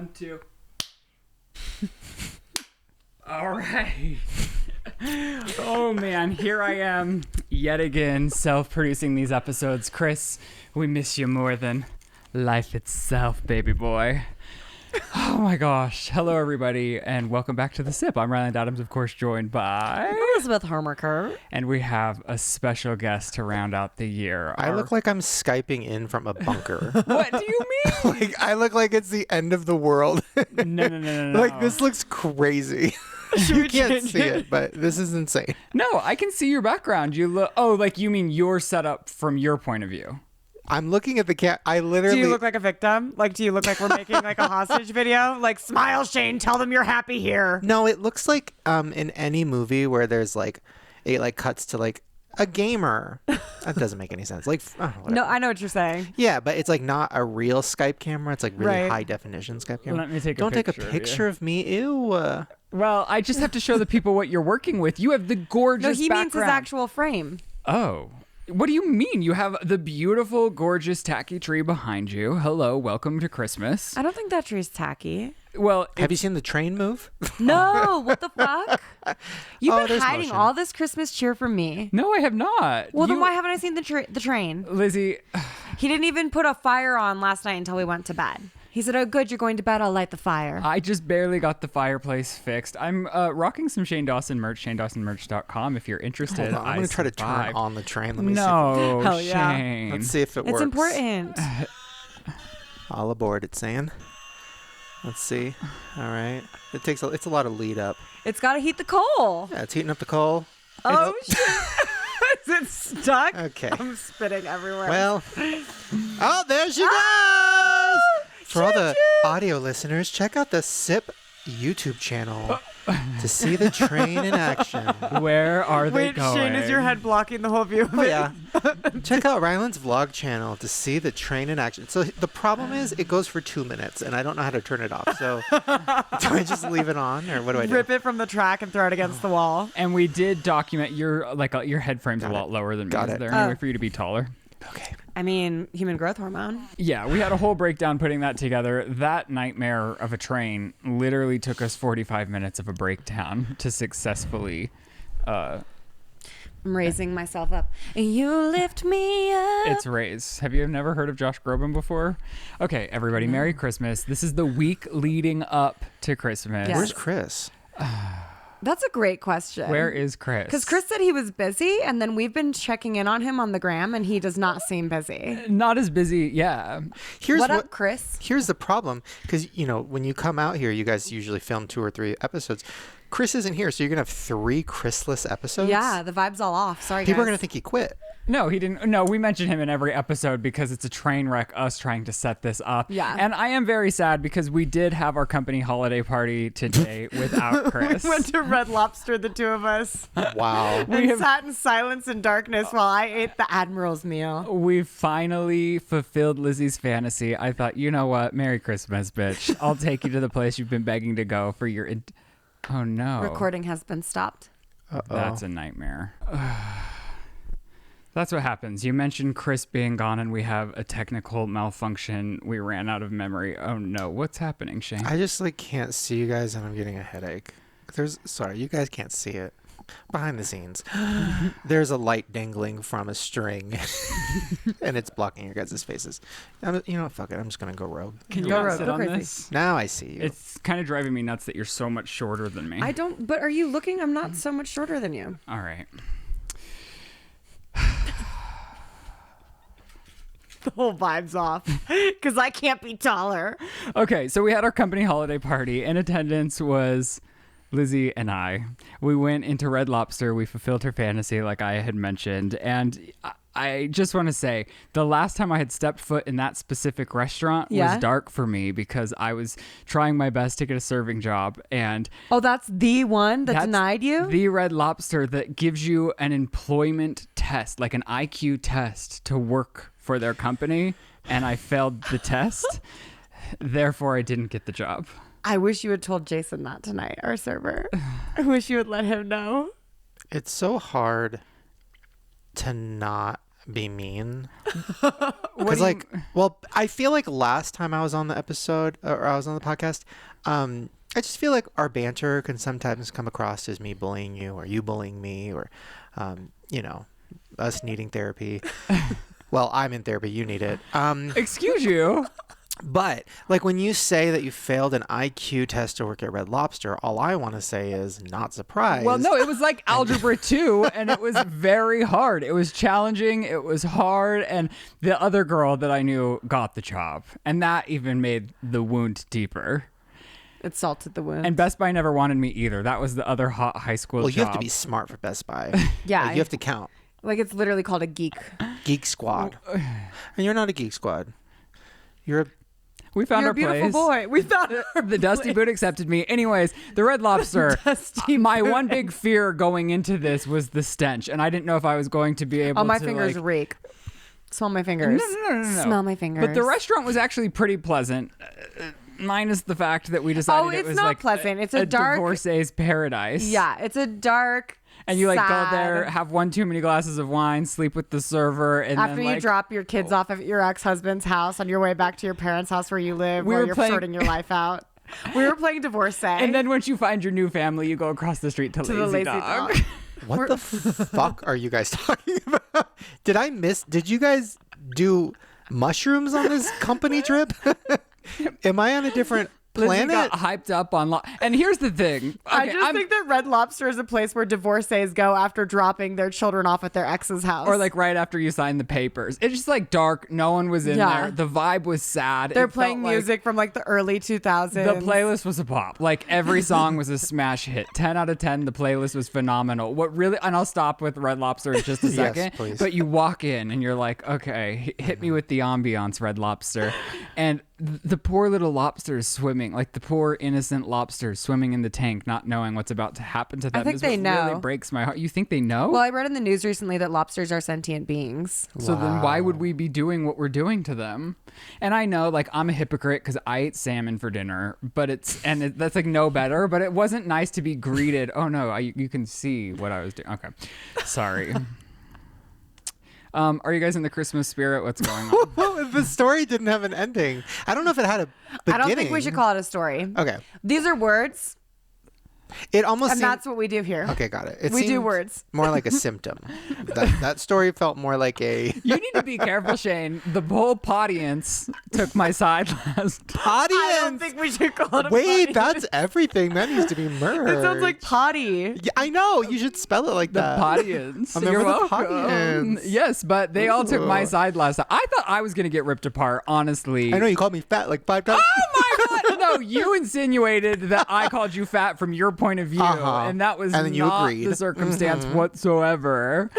1, 2. All right. Oh man, here I am yet again self-producing these episodes. Chris, we miss you more than life itself, baby boy. Oh my gosh. Hello everybody and welcome back to The Sip. I'm Ryland Adams, of course, joined by Elizabeth Hermerker. And we have a special guest to round out the year. I look like I'm Skyping in from a bunker. What do you mean? Like I look like it's the end of the world. No. Like this looks crazy. You can't see it, but this is insane. No, I can see your background. You look. Oh, like you mean your setup from your point of view? I'm looking at the cat. I literally. Do you look like a victim? Like, do you look like we're making like a hostage video? Like, smile, Shane. Tell them you're happy here. No, it looks like in any movie where there's like it like cuts to like a gamer. That doesn't make any sense. Like, No, I know what you're saying. yeah, but it's like not a real Skype camera. It's like really Right. high definition Skype camera. Let me take a Don't picture take a picture of me. Ew. Well, I just have to show the people what you're working with. You have the gorgeous No, he background. means his actual frame. Oh. What do you mean? You have the beautiful, gorgeous tacky tree behind you. Hello, welcome to Christmas. I don't think that tree's tacky. Well, Have you seen the train move? No, what the fuck? You've been there's hiding motion. all this Christmas cheer from me. no, I have not. Well, then why haven't I seen the train? Lizzie, He didn't even put a fire on last night until we went to bed. He said, "Oh, good, you're going to bed. I'll light the fire." I just barely got the fireplace fixed. I'm rocking some Shane Dawson merch, ShaneDawsonMerch.com if you're interested. Hold on, I'm going to try to turn survived. on the train. Let me No, Hell yeah. Shane. see. Let's see if it It's works. important. All aboard, it's saying. Let's see. All right. It's a lot of lead up. It's got to heat the coal. Yeah, it's heating up the coal. Oh, shit. Is it stuck? Okay. I'm spitting everywhere. Well. Oh, there she Oh, goes. For all the audio listeners, check out the SIP YouTube channel to see the train in action. Where are they Wait, going? Shane, is your head blocking the whole view of Oh, it? yeah. Check out Ryland's vlog channel to see the train in action. So the problem is it goes for 2 minutes and I don't know how to turn it off. So do I just leave it on or what do I do? Rip it from the track and throw it against the wall. And we did document your head frame's a lot lower than me. Got Is it. there any way for you to be taller? Okay. I mean, human growth hormone. Yeah, we had a whole breakdown putting that together. That nightmare of a train literally took us 45 minutes of a breakdown to successfully. I'm raising myself up. You lift me up. It's raised. Have you never heard of Josh Groban before? Okay, everybody, Merry Christmas. This is the week leading up to Christmas. Yes. Where's Chris? That's a great question. Where is Chris? Because Chris said he was busy, and then we've been checking in on him on the gram, and he does not seem busy. Not as busy, yeah. Here's What up, Chris? Here's the problem, because when you come out here, you guys usually film 2 or 3 episodes. Chris isn't here, so you're gonna have 3 Chrisless episodes. Yeah, the vibe's all off. Sorry, People guys. are gonna think he quit. No, he didn't. No, we mentioned him in every episode because it's a train wreck, us trying to set this up. Yeah. And I am very sad because we did have our company holiday party today without Chris. We went to Red Lobster, the two of us, Wow. and sat in silence and darkness while I ate the Admiral's meal. We finally fulfilled Lizzie's fantasy. I thought, you know what? Merry Christmas, bitch. I'll take you to the place you've been begging to go for your... Oh, no. Recording has been stopped. Uh-oh. That's a nightmare. That's what happens. You mentioned Chris being gone and we have a technical malfunction. We ran out of memory. Oh, no. What's happening, Shane? I just can't see you guys and I'm getting a headache. Sorry, you guys can't see it. Behind the scenes, there's a light dangling from a string and it's blocking your guys' faces. Fuck it. I'm just going to go rogue. Can you Go not rogue, sit go on crazy. this? Now I see you. It's kind of driving me nuts that you're so much shorter than me. I don't, but are you looking? I'm not so much shorter than you. All right. The whole vibe's off because I can't be taller. Okay, so we had our company holiday party. In attendance was Lizzie and I. We went into Red Lobster. We fulfilled her fantasy like I had mentioned. And I just want to say, the last time I had stepped foot in that specific restaurant was dark for me because I was trying my best to get a serving job. And Oh, that's the one that denied you? the Red Lobster that gives you an employment test, like an IQ test to work for their company. And I failed the test. Therefore, I didn't get the job. I wish you had told Jason that tonight, our server. I wish you would let him know. It's so hard to not be mean. What Because do you- well, I feel like last time I was on the episode or I was on the podcast, I just feel like our banter can sometimes come across as me bullying you or you bullying me or, us needing therapy. Well, I'm in therapy. You need it. Excuse you. But like when you say that you failed an IQ test to work at Red Lobster, all I want to say is not surprised. Well, no, it was like algebra 2, and it was very hard. It was challenging. It was hard. And the other girl that I knew got the job. And that even made the wound deeper. It salted the wound. And Best Buy never wanted me either. That was the other hot high school Well, job. you have to be smart for Best Buy. Yeah. Like, you have to count. Like it's literally called a geek. Geek Squad. And you're not a Geek Squad. You're a We found You're our a beautiful place. boy. We found The Dusty Boot accepted me. Anyways, the Red Lobster. Dusty My Boot. one big fear going into this was the stench, and I didn't know if I was going to be able Oh, my to fingers like, reek. Smell my fingers. No. Smell my fingers. But the restaurant was actually pretty pleasant, minus the fact that we decided Oh, it it's was not like pleasant. It's a dark- divorcee's paradise. Yeah, it's a dark. And you like sad- go there, have one too many glasses of wine, sleep with the server, and After then you like, drop your kids off at your ex-husband's house on your way back to your parents' house where you live, We where were you're playing- sorting your life out. We were playing Divorcee. And then once you find your new family, you go across the street to the Lazy, Lazy Dog. Dog. What the fuck are you guys talking about? Did you guys do mushrooms on this company trip? Am I on a different Lizzie planet? got hyped up on and here's the thing. I Okay, just think that Red Lobster is a place where divorcees go after dropping their children off at their ex's house. or like right after you sign the papers. It's just like dark. No one was in Yeah. there. The vibe was sad. they're It playing felt like music from like the early 2000s. The playlist was a pop. Like every song was a smash hit. 10 out of 10. The playlist was phenomenal. What really, and I'll stop with Red Lobster in just a Yes, second. please. But you walk in and you're like, okay, hit me with the ambiance, Red Lobster. And the poor little lobsters swimming, like the poor innocent lobsters swimming in the tank, not knowing what's about to happen to them. think is they what really know. breaks my heart. You think they know? Well, I read in the news recently that lobsters are sentient beings. So then why would we be doing what we're doing to them? And I know like I'm a hypocrite because I ate salmon for dinner, but that's like no better, but it wasn't nice to be greeted. Oh no, you can see what I was doing. Okay. Sorry. Are you guys in the Christmas spirit? What's going on? Well, the story didn't have an ending. I don't know if it had a beginning. I don't think we should call it a story. Okay. These are words, It almost and seemed... that's what we do here. Okay, got it. It We do seemed words. more like a symptom. That story felt more like a You need to be careful, Shane. The whole audience took my side last. audience. I don't think we should call it a Wait, potty. that's everything. That needs to be merged. It sounds like potty. Yeah, I know. You should spell it like The that. audience. I'm there You're for the welcome. audience. Yes, but they all took my Ooh. side last time. I thought I was gonna get ripped apart, honestly. I know you called me fat like 5 times. Oh my god! No, you insinuated that I called you fat from your point of view, and that was And then you not agreed. the circumstance whatsoever.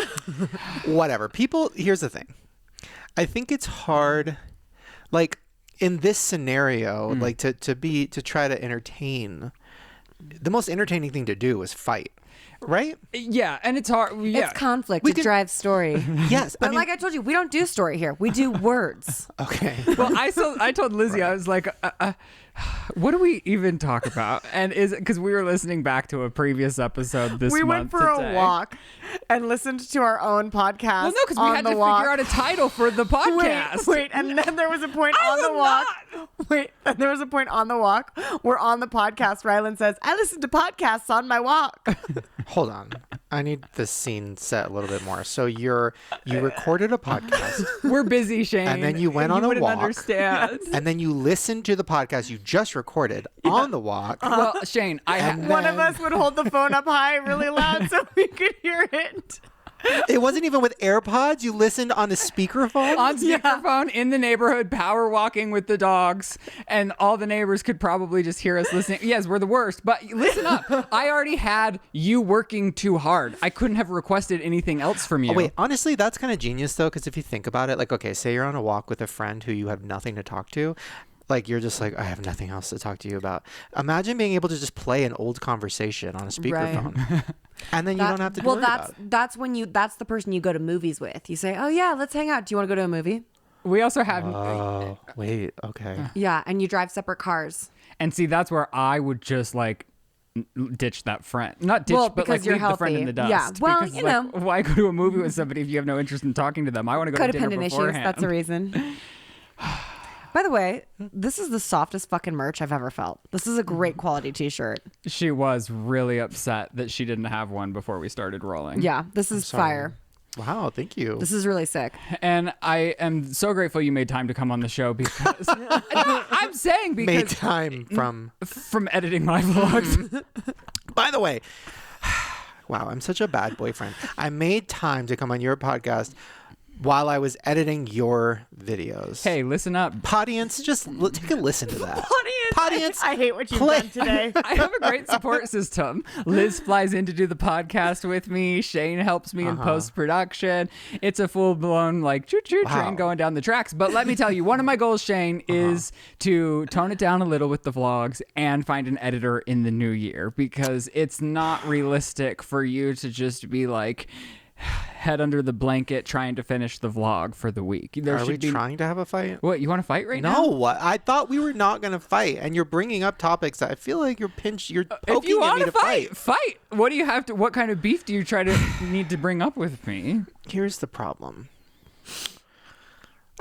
Whatever. People, here's the thing. I think it's hard, like in this scenario, like to try to entertain. The most entertaining thing to do is fight, right? Yeah, and it's hard. Yeah. It's conflict. We It can- drives story. Yes. But like I told you, we don't do story here. We do words. Okay. Well, I told Lizzie, I was like, what do we even talk about? And is it because we were listening back to a previous episode this We month went for today. a walk and listened to our own podcast. Well, no, because we on had the to walk. figure out a title for the podcast. Wait, and then there was a point I on the will walk. Wait, and there was a point on the walk where on the podcast, Ryland says, I listen to podcasts on my walk. Hold on. I need the scene set a little bit more. So you recorded a podcast We're busy, Shane. And then you went on a wouldn't walk. understand. and then you listened to the podcast you just recorded on the walk. Well, Shane, And One of then- us would hold the phone up high really loud so we could hear it. It wasn't even with AirPods. You listened on a speakerphone. on speakerphone in the neighborhood, power walking with the dogs, and all the neighbors could probably just hear us listening. Yes, we're the worst, but listen up. I already had you working too hard. I couldn't have requested anything else from you. Oh, wait, honestly, that's kind of genius though, because if you think about it, like, okay, say you're on a walk with a friend who you have nothing to talk to. Like, you're just like, I have nothing else to talk to you about. Imagine being able to just play an old conversation on a speakerphone. And then you don't have to worry about it. That's the person you go to movies with. You say, oh yeah, let's hang out. Do you want to go to a movie? We also have, Oh, wait, okay. Yeah, and you drive separate cars. and see, that's where I would just like ditch that friend. Not ditch, Well, but because like you're leave the friend in healthy. the dust. Yeah, well, Because, you like, know. why go to a movie with somebody if you have no interest in talking to them? I want to go to dinner Codependent issues. beforehand. That's a reason. By the way, this is the softest fucking merch I've ever felt. This is a great quality t-shirt. She was really upset that she didn't have one before we started rolling. Yeah, this is fire. Wow, thank you. This is really sick. And I am so grateful you made time to come on the show because I'm saying because Made time from editing my vlogs. By the way, wow, I'm such a bad boyfriend. I made time to come on your podcast while I was editing your videos. Hey, listen up. Audience, just take a listen to that. Audience, I hate what you've play- done today. I have a great support system. Liz flies in to do the podcast with me. Shane helps me in post-production. It's a full-blown, like, choo-choo train going down the tracks. But let me tell you, one of my goals, Shane, is to tone it down a little with the vlogs and find an editor in the new year because it's not realistic for you to just be like head under the blanket trying to finish the vlog for the week. Are we trying to have a fight? What, you want to fight right now? No, I thought we were not going to fight, and you're bringing up topics that I feel like you're poking If you at want me to to fight. fight. What do you have to? What kind of beef do you try to need to bring up with me? Here's the problem.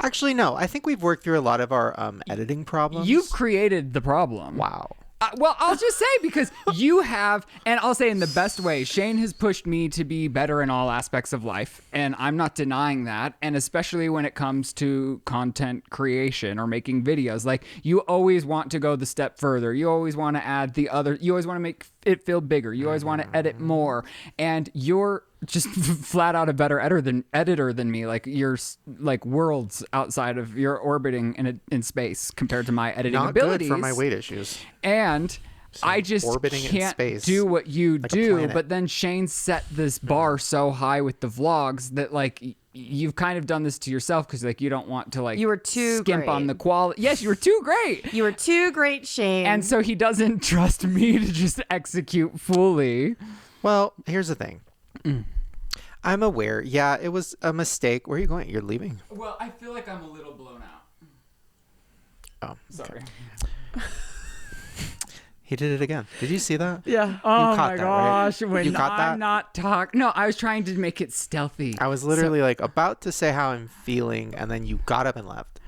Actually, no. I think we've worked through a lot of our editing problems. You've created the problem. Wow. Well, I'll just say because you have, and I'll say in the best way, Shane has pushed me to be better in all aspects of life, and I'm not denying that. And especially when it comes to content creation or making videos, like you always want to go the step further. You always want to add the other. You always want to make it feel bigger. You always want to edit more, and you're just flat out a better editor than me. Like you're like worlds outside of you're orbiting in space compared to my editing Not abilities. good for my weight issues. And I just orbiting in can't space do what you like a do. planet. But then Shane set this bar so high with the vlogs that like you've kind of done this to yourself because like you don't want to like You were too skimp on great. the quality. Yes, you were too great. You were too great, Shane. And so he doesn't trust me to just execute fully. Well, here's the thing. I'm aware. Yeah, it was a mistake. Where are you going? You're leaving? Well, I feel like I'm a little blown out. Oh, Sorry. he did it again. Did you see that? yeah. Oh caught my that, right? gosh. When You caught I'm that? not talking. No, I was trying to make it stealthy. I was literally like about to say how I'm feeling, and then you got up and left.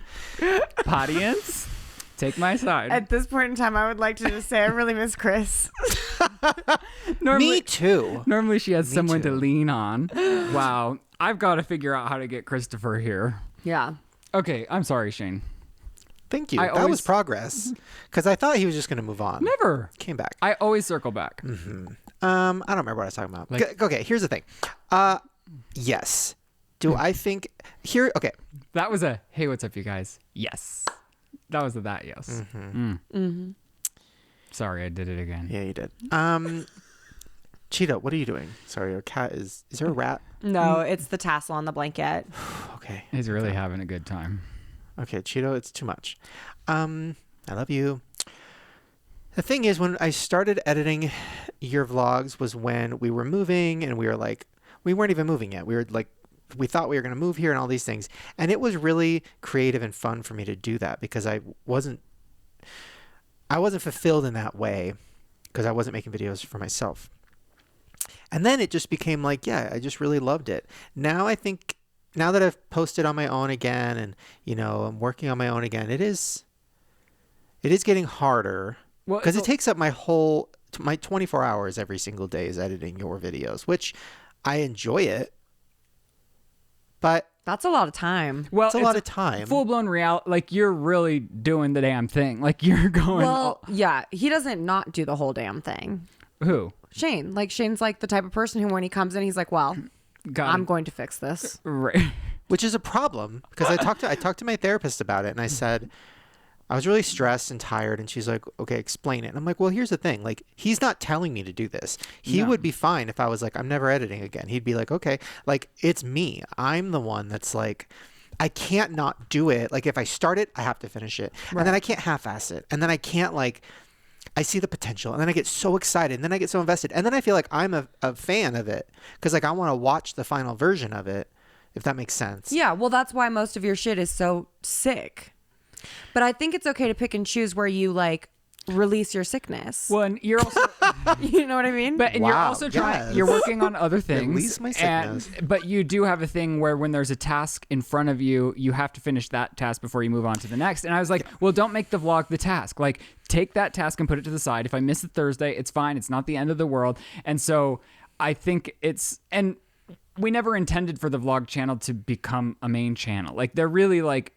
Audience, take my side. At this point in time, I would like to just say I really miss Chris. Me too. Normally she has someone to too. lean on. Wow. I've got to figure out how to get Christopher here. Yeah. Okay, I'm sorry, Shane. Thank you. I That was always- progress. Because I thought he was just going to move on. Never. Came back. I always circle back. I don't remember what I was talking about. Like- Okay, here's the thing. Yes. Do I think here? Okay. That was a, hey, what's up, you guys? Yes. That was a that yes. Sorry, I did it again. Yeah, you did. Cheetah, what are you doing? Sorry, your cat is there a rat? No, it's the tassel on the blanket. Okay. He's really having a good time. Okay, Cheeto, it's too much. I love you. The thing is, when I started editing your vlogs was when we were moving and we were like, we weren't even moving yet. We were like, we thought we were going to move here and all these things. And it was really creative and fun for me to do that because I wasn't fulfilled in that way because I wasn't making videos for myself. And then it just became like, yeah, I just really loved it. Now I think, now that I've posted on my own again and, you know, I'm working on my own again, it is getting harder Well, because it takes up my 24 hours every single day is editing your videos, which I enjoy it, but That's a lot of time. Well, it's a lot of time. Full blown reality. Like you're really doing the damn thing. Like you're going. Well, yeah, he doesn't not do the whole damn thing. Who? Shane. Like, Shane's like the type of person who, when he comes in, he's like, well, God. I'm going to fix this. Right. Which is a problem because I talked to my therapist about it and I said I was really stressed and tired and she's like, okay, explain it. And I'm like, well, here's the thing. Like, he's not telling me to do this. He No. would be fine if I was like, I'm never editing again. He'd be like, okay, like it's me. I'm the one that's like, I can't not do it. Like if I start it, I have to finish it. And then I can't half-ass it. And then I can't like, I see the potential and then I get so excited and then I get so invested. And then I feel like I'm a fan of it because like I want to watch the final version of it, if that makes sense. Yeah, well, that's why most of your shit is so sick. But I think it's okay to pick and choose where you like release your sickness. Well, and you're also, You know what I mean? but and you're Wow, also trying. yes. You're working on other things. Release my sickness. But you do have a thing where when there's a task in front of you, you have to finish that task before you move on to the next. And I was like, well, don't make the vlog the task. Like, take that task and put it to the side. If I miss it Thursday, it's fine. It's not the end of the world. And so I think and we never intended for the vlog channel to become a main channel. Like, they're really like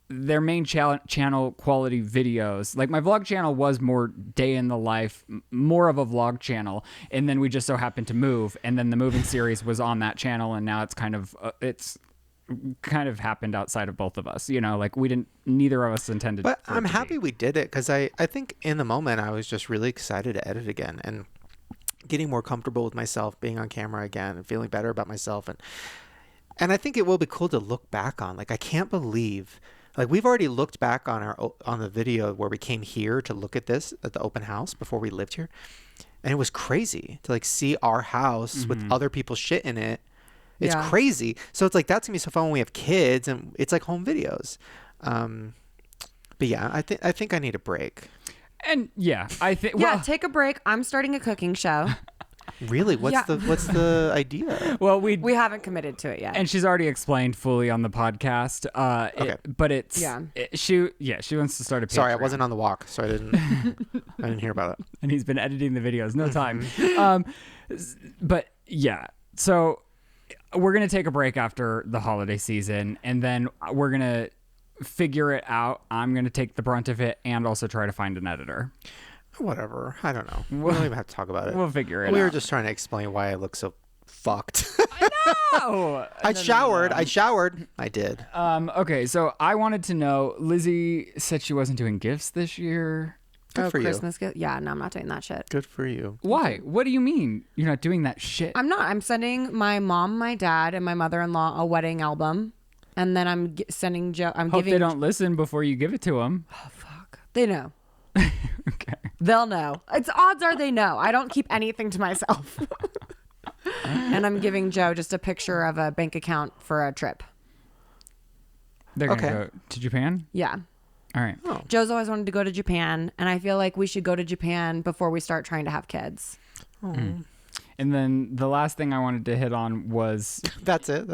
their main channel quality videos. Like, my vlog channel was more day in the life, more of a vlog channel, and then we just so happened to move, and then the moving series was on that channel, and now it's kind of happened outside of both of us, you know, like neither of us intended. But for it I'm to happy be. we did it because I think in the moment I was just really excited to edit again and getting more comfortable with myself, being on camera again, and feeling better about myself, and I think it will be cool to look back on. Like, I can't believe. Like, we've already looked back on the video where we came here to look at this at the open house before we lived here. And it was crazy to like see our house with other people's shit in it. It's crazy. So it's like, that's gonna be so fun when we have kids and it's like home videos. But yeah, I think I need a break. And yeah, I think Take a break. I'm starting a cooking show. Really? What's the idea? well, We haven't committed to it yet. and she's already explained fully on the podcast. She wants to start a Patreon. Sorry, I wasn't on the walk, so I didn't hear about it. And he's been editing the videos. No time. But yeah, so we're going to take a break after the holiday season, and then we're going to figure it out. I'm going to take the brunt of it and also try to find an editor. Whatever. I don't know. We don't even have to talk about it. We'll figure it out. We were just trying to explain why I look so fucked. No! I showered. I did. Okay, so I wanted to know, Lizzie said she wasn't doing gifts this year. Good for you. Christmas gift? Yeah, no, I'm not doing that shit. Good for you. Why? What do you mean you're not doing that shit? I'm not. I'm sending my mom, my dad, and my mother-in-law a wedding album. And then I'm sending Joe. Hope they don't listen before you give it to them. Oh, fuck. They know. Okay. They'll know. It's odds are they know. I don't keep anything to myself. And I'm giving Joe just a picture of a bank account for a trip. They're going to go to Japan? Yeah. All right. Oh. Joe's always wanted to go to Japan, and I feel like we should go to Japan before we start trying to have kids. And then the last thing I wanted to hit on was... That's it.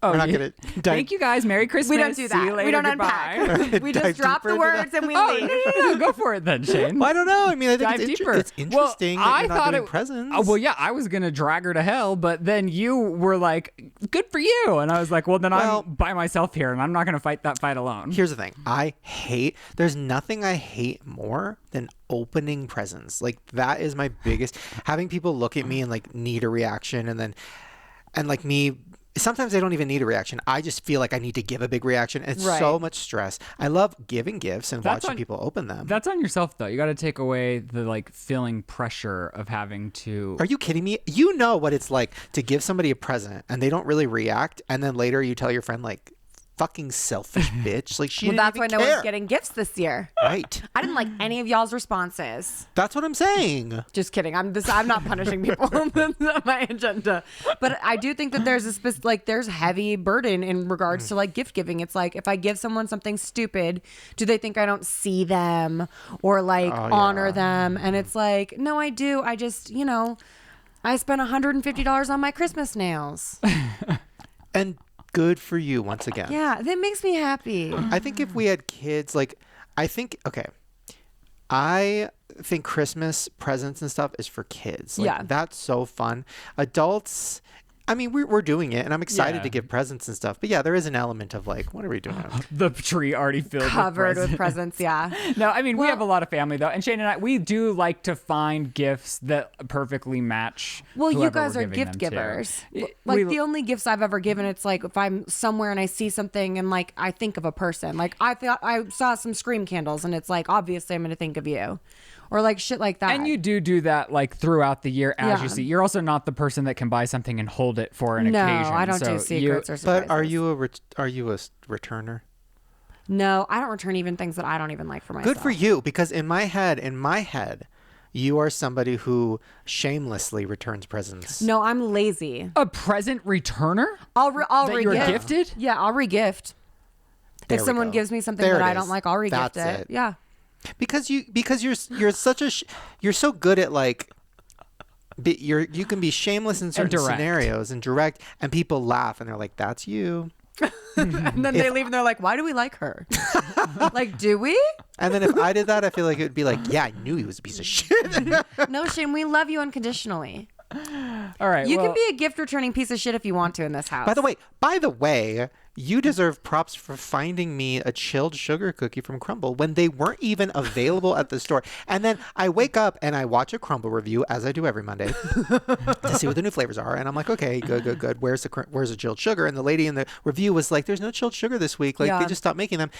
We're not gonna. Thank you guys. Merry Christmas. We don't do See you that. later. We don't Goodbye. unpack. We just Dive drop deeper the into words and we Oh, leave. no. Go for it then, Shane. Well, I don't know. I mean, I think Dive it's deeper. it's interesting Well, that I you're not thought doing it- presents. Oh, well, yeah, I was going to drag her to hell, but then you were like, good for you. And I was like, well, then I'm by myself here, and I'm not going to fight that fight alone. Here's the thing. There's nothing I hate more than opening presents. Like, that is my biggest, having people look at me and like need a reaction and like me. Sometimes I don't even need a reaction. I just feel like I need to give a big reaction. It's so much stress. I love giving gifts and watching people open them. That's on yourself, though. You got to take away the like feeling pressure of having to. Are you kidding me? You know what it's like to give somebody a present and they don't really react, and then later you tell your friend like, "Fucking selfish bitch!" Like, she Well, didn't that's why even no care. one's getting gifts this year. Right. I didn't like any of y'all's responses. That's what I'm saying. Just kidding. I'm not punishing people. That's not my agenda. But I do think that there's there's heavy burden in regards to like gift giving. It's like, if I give someone something stupid, do they think I don't see them or like honor them? And it's like, no, I do. I just, I spent $150 on my Christmas nails. And good for you once again. Yeah, that makes me happy. I think if we had kids, I think Christmas presents and stuff is for kids. Like, Yeah. that's so fun. Adults, I mean, we're doing it, and I'm excited to give presents and stuff. But yeah, there is an element of like, what are we doing? The tree already filled Covered with with presents, yeah. No, I mean, we have a lot of family, though. And Shane and I, we do like to find gifts that perfectly match. Well, you whoever guys we're are giving gift them to. givers. We- The only gifts I've ever given, it's like if I'm somewhere and I see something and like I think of a person. Like I saw some Scream candles and it's like, obviously I'm going to think of you. Or like shit like that. And you do that like throughout the year as you see. You're also not the person that can buy something and hold it for an occasion. No, I don't So do secrets or surprises. But are you a returner? No, I don't return even things that I don't even like for myself. Good for you, because in my head, you are somebody who shamelessly returns presents. No, I'm lazy. A present returner? I'll that you're re-gift. gifted? Yeah, I'll re-gift. There If we someone go. gift me something There that it I don't is. like, I'll re-gift That's it. it. Yeah. Because you're such a you're so good at like you can be shameless in certain scenarios and direct, and people laugh and they're like, that's you. And then they leave and they're like, why do we like her? Like, do we? And then if I did that, I feel like it would be like, yeah, I knew he was a piece of shit. No, Shane, we love you unconditionally. All right. You can be a gift returning piece of shit if you want to in this house. By the way, you deserve props for finding me a chilled sugar cookie from Crumbl when they weren't even available at the store. And then I wake up and I watch a Crumbl review, as I do every Monday, to see what the new flavors are. And I'm like, okay, good. Where's the chilled sugar? And the lady in the review was like, there's no chilled sugar this week. Like, they just stopped making them.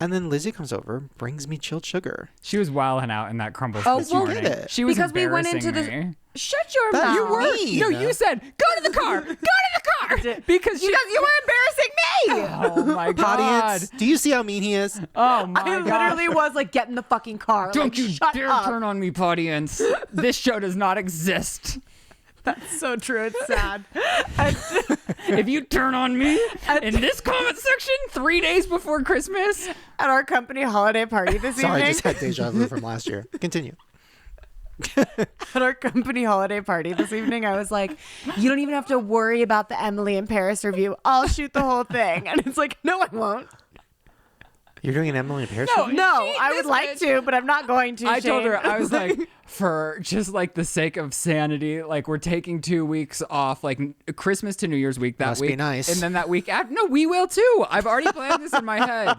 And then Lizzie comes over, brings me chilled sugar. She was wilding out in that Crumbl this well, morning. get it. She was because we went into embarrassing me. Shut your That mouth. you were. No, you said, go to the car. Go to the car. Because You were embarrassing me. Oh, my God. Audience, do you see how mean he is? Oh, my I God. literally was like, get in the fucking car. Don't like, you shut dare up. turn on me, audience. This show does not exist. That's so true. It's sad. If you turn on me in this comment section 3 days before Christmas. At our company holiday party this Sorry, I evening. just had deja vu from last year. Continue. At our company holiday party this evening, I was like, you don't even have to worry about the Emily in Paris review. I'll shoot the whole thing. And it's like, no, I won't. You're doing an Emily in Paris No, review? No, I would like to, but I'm not going to. I told Shane. her, I was like, for just like the sake of sanity, like we're taking 2 weeks off, like Christmas to New Year's week that Must week. be nice. And then that week after, no, we will too. I've already planned this in my head.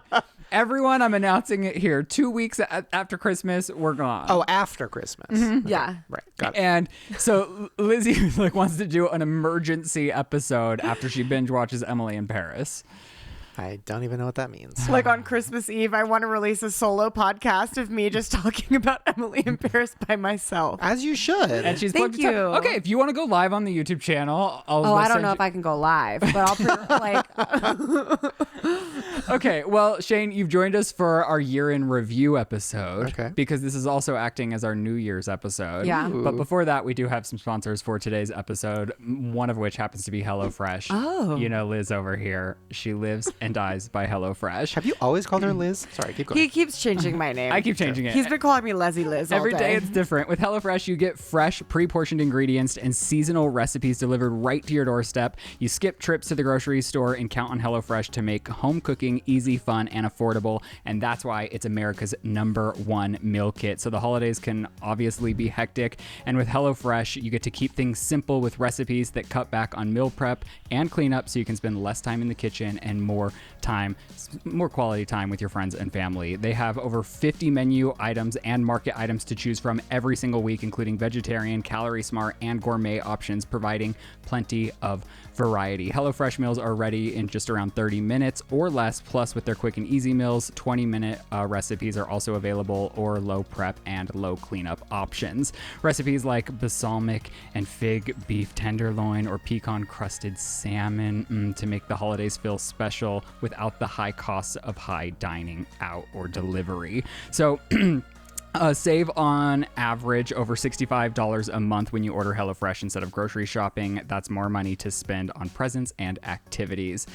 Everyone, I'm announcing it here. 2 weeks after Christmas, we're gone. Oh, after Christmas. Yeah. Right. Got it. And so Lizzie like wants to do an emergency episode after she binge watches Emily in Paris. I don't even know what that means. Like on Christmas Eve, I want to release a solo podcast of me just talking about Emily in Paris by myself. As you should. And she's Thank booked a time. you. Okay, if you want to go live on the YouTube channel, I'll I don't send know you- if I can go live, but I'll like. Okay, well, Shane, you've joined us for our year in review episode. Okay. Because this is also acting as our New Year's episode. Yeah. But before that, we do have some sponsors for today's episode, one of which happens to be HelloFresh. Oh. You know Liz over here. She lives and dies by HelloFresh. Have you always called her Liz? Sorry, keep going. He keeps changing my name. I keep changing it. He's been calling me Leslie Liz all Every day. day it's different. With HelloFresh, you get fresh, pre-portioned ingredients and seasonal recipes delivered right to your doorstep. You skip trips to the grocery store and count on HelloFresh to make home cooking easy, fun, and affordable. And that's why it's America's #1 meal kit. So the holidays can obviously be hectic. And with HelloFresh, you get to keep things simple with recipes that cut back on meal prep and cleanup so you can spend less time in the kitchen and more quality time with your friends and family. They have over 50 menu items and market items to choose from every single week, including vegetarian, calorie smart, and gourmet options, providing plenty of variety. HelloFresh meals are ready in just around 30 minutes or less. Plus, with their quick and easy meals, 20-minute recipes are also available, or low prep and low cleanup options. Recipes like balsamic and fig beef tenderloin or pecan crusted salmon to make the holidays feel special without the high costs of high dining out or delivery. So save on average over $65 a month when you order HelloFresh instead of grocery shopping. That's more money to spend on presents and activities.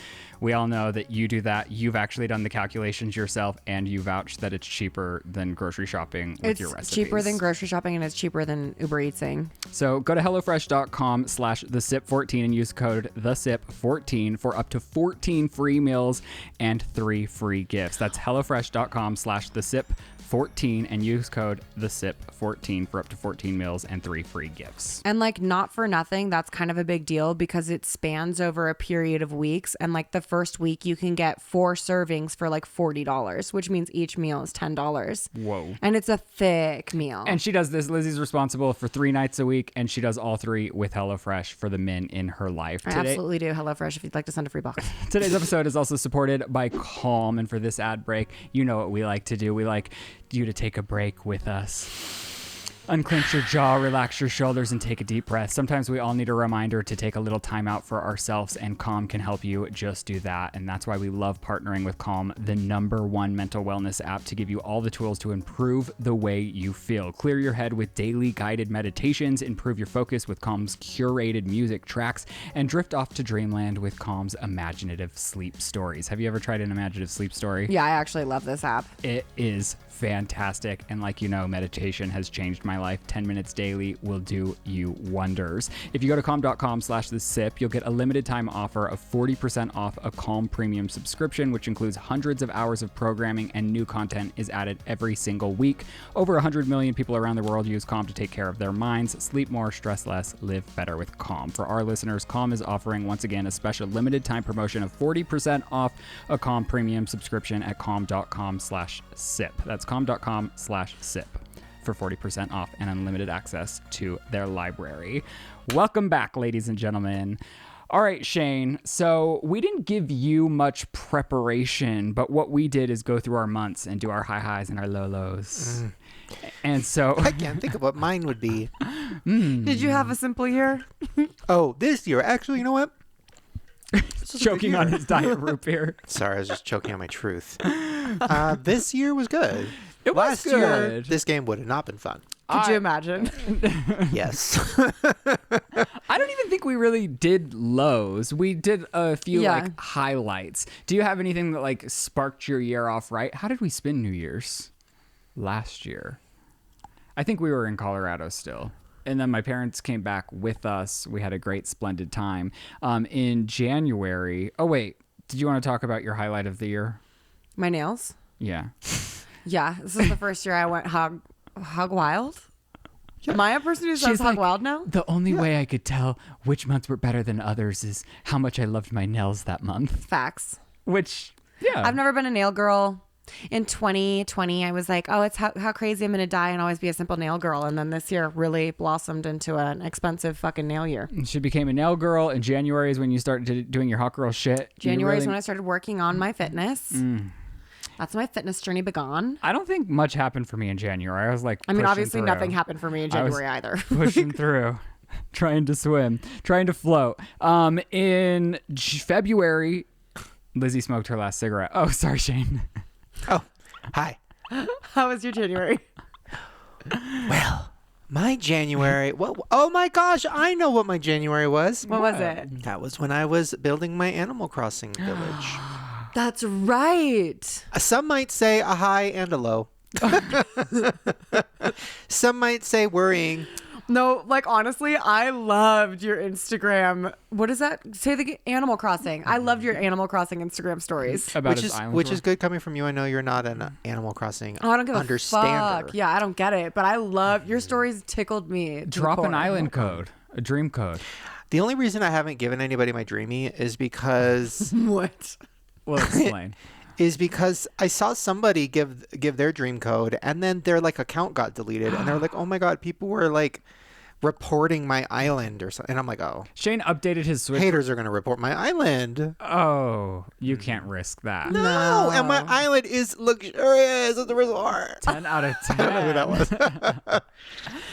We all know that you do that. You've actually done the calculations yourself, and you vouch that it's cheaper than grocery shopping with your recipes. It's cheaper than grocery shopping, and it's cheaper than Uber Eatsing. So go to HelloFresh.com/thesip14 and use code thesip14 for up to 14 free meals and 3 free gifts. That's HelloFresh.com/thesip14 and use code thesip14 for up to 14 meals and 3 free gifts. And like, not for nothing, that's kind of a big deal because it spans over a period of weeks. And like the first week, you can get 4 servings for like $40, which means each meal is $10. Whoa. And it's a thick meal. And she does this. Lizzie's responsible for 3 nights a week, and she does all 3 with HelloFresh for the men in her life. I absolutely do. HelloFresh, if you'd like to send a free box. Today's episode is also supported by Calm, and for this ad break, you know what we like to do. We like you to take a break with us. Unclench your jaw, relax your shoulders, and take a deep breath. Sometimes we all need a reminder to take a little time out for ourselves, and Calm can help you just do that. And that's why we love partnering with Calm, the #1 mental wellness app, to give you all the tools to improve the way you feel. Clear your head with daily guided meditations, improve your focus with Calm's curated music tracks, and drift off to dreamland with Calm's imaginative sleep stories. Have you ever tried an imaginative sleep story? Yeah, I actually love this app. It is fantastic. And like you know, meditation has changed my life. 10 minutes daily will do you wonders. If you go to calm.com/thesip, you'll get a limited time offer of 40% off a Calm premium subscription, which includes hundreds of hours of programming, and new content is added every single week. Over 100 million people around the world use Calm to take care of their minds. Sleep more, stress less, live better with Calm. For our listeners, Calm is offering once again a special limited time promotion of 40% off a Calm premium subscription at calm.com/sip. That's calm.com/sip for 40% off and unlimited access to their library. Welcome back, ladies and gentlemen. All right, Shane. So we didn't give you much preparation, but what we did is go through our months and do our high highs and our low lows. And so I can't think of what mine would be. Did you have a simple year? Oh, this year. Actually, you know what? choking on his diet root beer. Sorry, I was just choking on my truth. This year was good. It was Last year, good. this game would have not been fun. Could you imagine? Yes. I don't even think we really did lows. We did a few Yeah. like highlights. Do you have anything that like sparked your year off right? How did we spend New Year's last year? I think we were in Colorado still. And then my parents came back with us. We had a great, splendid time. In January. Oh, wait. Did you want to talk about your highlight of the year? My nails? Yeah. Yeah. This is the first year I went hog wild. Am I a person who says hog wild now? The only way I could tell which months were better than others is how much I loved my nails that month. Facts. Which, yeah. I've never been a nail girl. In 2020, I was like, oh, it's how crazy I'm going to die and always be a simple nail girl. And then this year really blossomed into an expensive fucking nail year. She became a nail girl. In January is when you started doing your hot girl shit. January is when I started working on my fitness. Mm. That's my fitness journey begun. I don't think much happened for me in January. I was like, I mean, pushing obviously through. nothing happened for me in January either. Pushing through, trying to swim, trying to float. In February, Lizzie smoked her last cigarette. Oh, sorry, Shane. Oh, hi. How was your January? Well, my January. Oh my gosh, I know what my January was. What was it? That was when I was building my Animal Crossing village. That's right. Some might say a high and a low. Some might say worrying. No, like honestly, I loved your Instagram. What is that? Say the Animal Crossing. I loved your Animal Crossing Instagram stories. About Which his is island which tour. is good coming from you. I know you're not an Animal Crossing Oh, I don't give a understander. fuck. Yeah, I don't get it, but I love your stories. Tickled me. to the Drop an core. island code, a dream code. The only reason I haven't given anybody my dreamy is because What? Well, explain. I saw somebody give their dream code and then their like account got deleted and they're like, oh my god, people were like reporting my island or something. And I'm like, oh, Shane updated his Switch. haters are gonna report my island. Oh, you can't risk that. No, and my island is luxurious at the resort. 10 out of 10. I don't know who that was.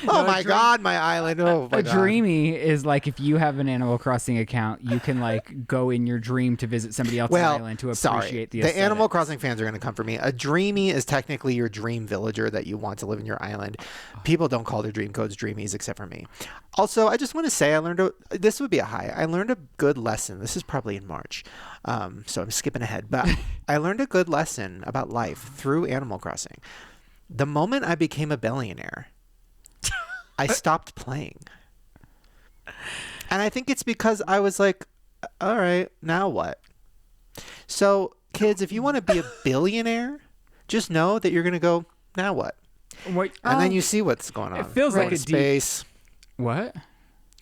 Oh my god, my island. Oh my A god. dreamy is like if you have an Animal Crossing account, you can like go in your dream to visit somebody else's island to appreciate the aesthetics. Animal Crossing fans are going to come for me. A dreamy is technically your dream villager that you want to live in your island. People don't call their dream codes dreamies except for me. Also, I just want to say this would be a high. I learned a good lesson. This is probably in March. So I'm skipping ahead, but I learned a good lesson about life through Animal Crossing. The moment I became a billionaire, I stopped playing. And I think it's because I was like, all right, now what? So, kids, if you want to be a billionaire, just know that you're going to go, now what? Wait, And then you see what's going on. it feels Going like a to space. What?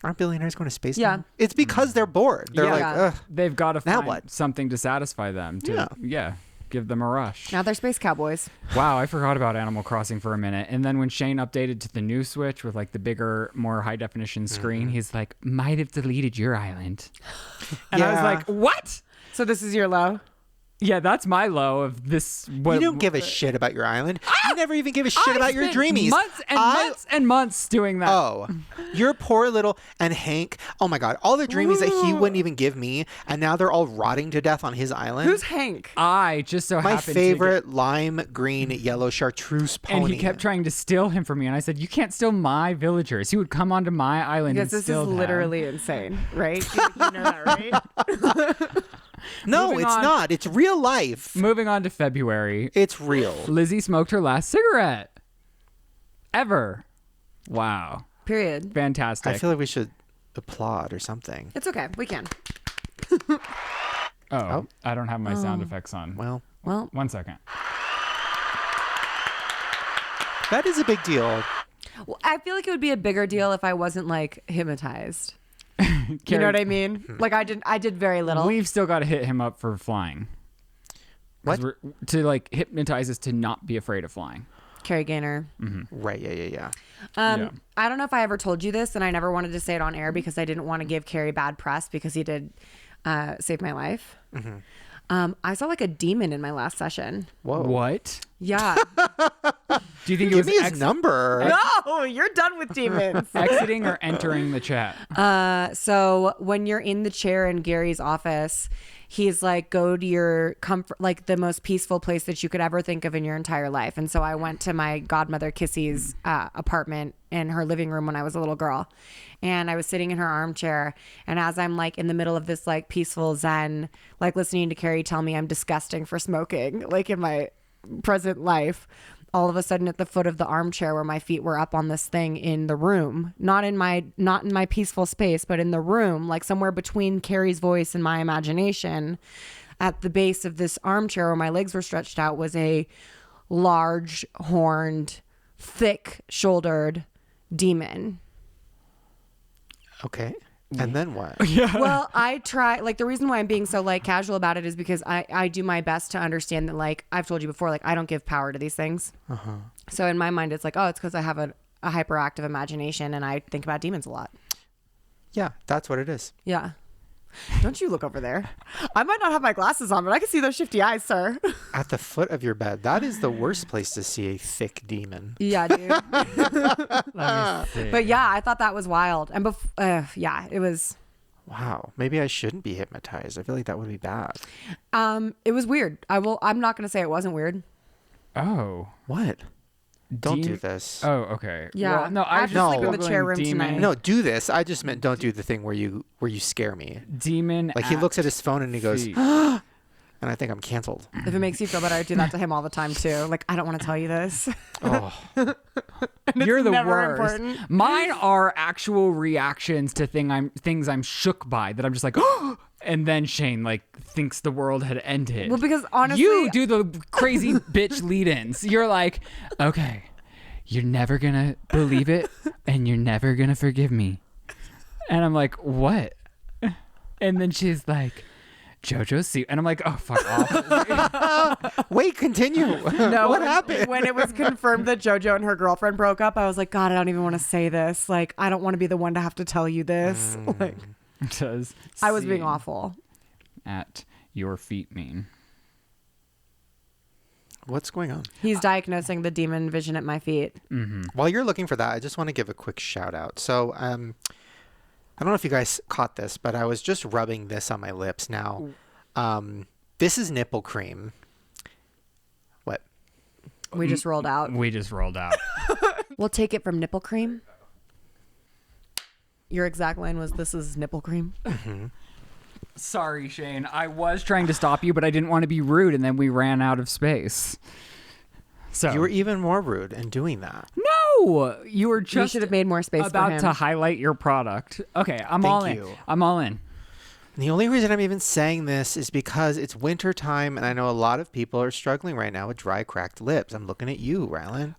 Aren't billionaires going to space? Yeah. now? It's because they're bored. They're Yeah. like, Yeah. ugh. They've got to Now find what? something to satisfy them. Yeah. Give them a rush. Now they're space cowboys. Wow, I forgot about Animal Crossing for a minute. And then when Shane updated to the new Switch with like the bigger, more high definition screen, he's like, might have deleted your island. And I was Yeah. like, what? So this is your low. Yeah, that's my low of this. You don't give a shit about your island. You never even give a shit about your dreamies. Months and months and months doing that. Oh, your poor little, and Hank, oh my God, all the dreamies that he wouldn't even give me, and now they're all rotting to death on his island. Who's Hank? I just so My happened favorite lime green yellow chartreuse pony. and he kept trying to steal him from me, and I said, "You can't steal my villagers." He would come onto my island Because and this steal is them. literally insane, right? You know that, right? No, Moving it's on. not. It's real life. Moving on to February, It's real. Lizzie smoked her last cigarette ever. Wow, Period. fantastic. I feel like we should applaud or something. It's okay. We can. Oh, I don't have my sound effects on. Well, Well, 1 second. that is a big deal. I feel like it would be a bigger deal if I wasn't like hypnotized. You know what I mean? Like I did very little. We've still got to hit him up for flying. 'Cause What? To like hypnotize us to not be afraid of flying. Carrie Gaynor. Right, yeah. Yeah. I don't know if I ever told you this, and I never wanted to say it on air because I didn't want to give Carrie bad press because he did save my life. I saw like a demon in my last session. Whoa. What? Yeah. Do you think it Give was me his number. No, you're done with demons. exiting or entering the chat? So when you're in the chair in Gary's office, he's like, go to your comfort, like the most peaceful place that you could ever think of in your entire life. And so I went to my godmother Kissy's apartment in her living room when I was a little girl. And I was sitting in her armchair. And as I'm like in the middle of this like peaceful zen, like listening to Carrie tell me I'm disgusting for smoking, like in my present life, all of a sudden at the foot of the armchair where my feet were up on this thing in the room, not in my peaceful space, but in the room, like somewhere between Carrie's voice and my imagination, at the base of this armchair where my legs were stretched out was a large horned, thick shouldered demon. Okay. And then what? Well, I try, like, the reason why I'm being so like casual about it is because I do my best to understand that, like, I've told you before, like, I don't give power to these things. So in my mind, it's like, oh, it's because I have a hyperactive imagination and I think about demons a lot. Yeah, that's what it is. Yeah. Don't you look over there. I might not have my glasses on, but I can see those shifty eyes, sir. At the foot of your bed. That is the worst place to see a thick demon. Yeah, dude. Let me see. But yeah, I thought that was wild. And yeah, it was. Wow. Maybe I shouldn't be hypnotized. I feel like that would be bad. It was weird. I'm not gonna say it wasn't weird. Oh. What? Don't do this. Oh, okay. Yeah. Well, no, I have to No. sleep in the chair room demon, tonight. No, do this. I just meant don't do the thing where you scare me. Demon. Like he looks at his phone and he goes, feet. and I think I'm canceled. If it makes you feel better, I do that to him all the time too. Like, I don't want to tell you this. Oh, You're the never worst. important. Mine are actual reactions to things I'm shook by that I'm just like, and then Shane like thinks the world had ended. Well, because honestly, you do the crazy bitch lead-ins. You're like, okay, you're never gonna believe it, and you're never gonna forgive me. And I'm like, what? And then she's like, JoJo's secret. And I'm like, oh, fuck off. wait, continue. no, What happened? When it was confirmed that JoJo and her girlfriend broke up, I was like, God, I don't even want to say this. Like, I don't want to be the one to have to tell you this. Like, Does I was being see awful. at your feet mean? What's going on? He's diagnosing the demon vision at my feet. While you're looking for that, I just want to give a quick shout out. So, I don't know if you guys caught this, but I was just rubbing this on my lips. Now, this is nipple cream. What? We just rolled out. We just rolled out. We'll take it from nipple cream. Your exact line was, "This is nipple cream." Sorry, Shane. I was trying to stop you, but I didn't want to be rude, and then we ran out of space. So You were even more rude in doing that. no, you were You just should have made more space for about him. to highlight your product. Okay, I'm Thank all in. you. I'm all in. And the only reason I'm even saying this is because it's winter time, and I know a lot of people are struggling right now with dry, cracked lips. I'm looking at you, Ryland.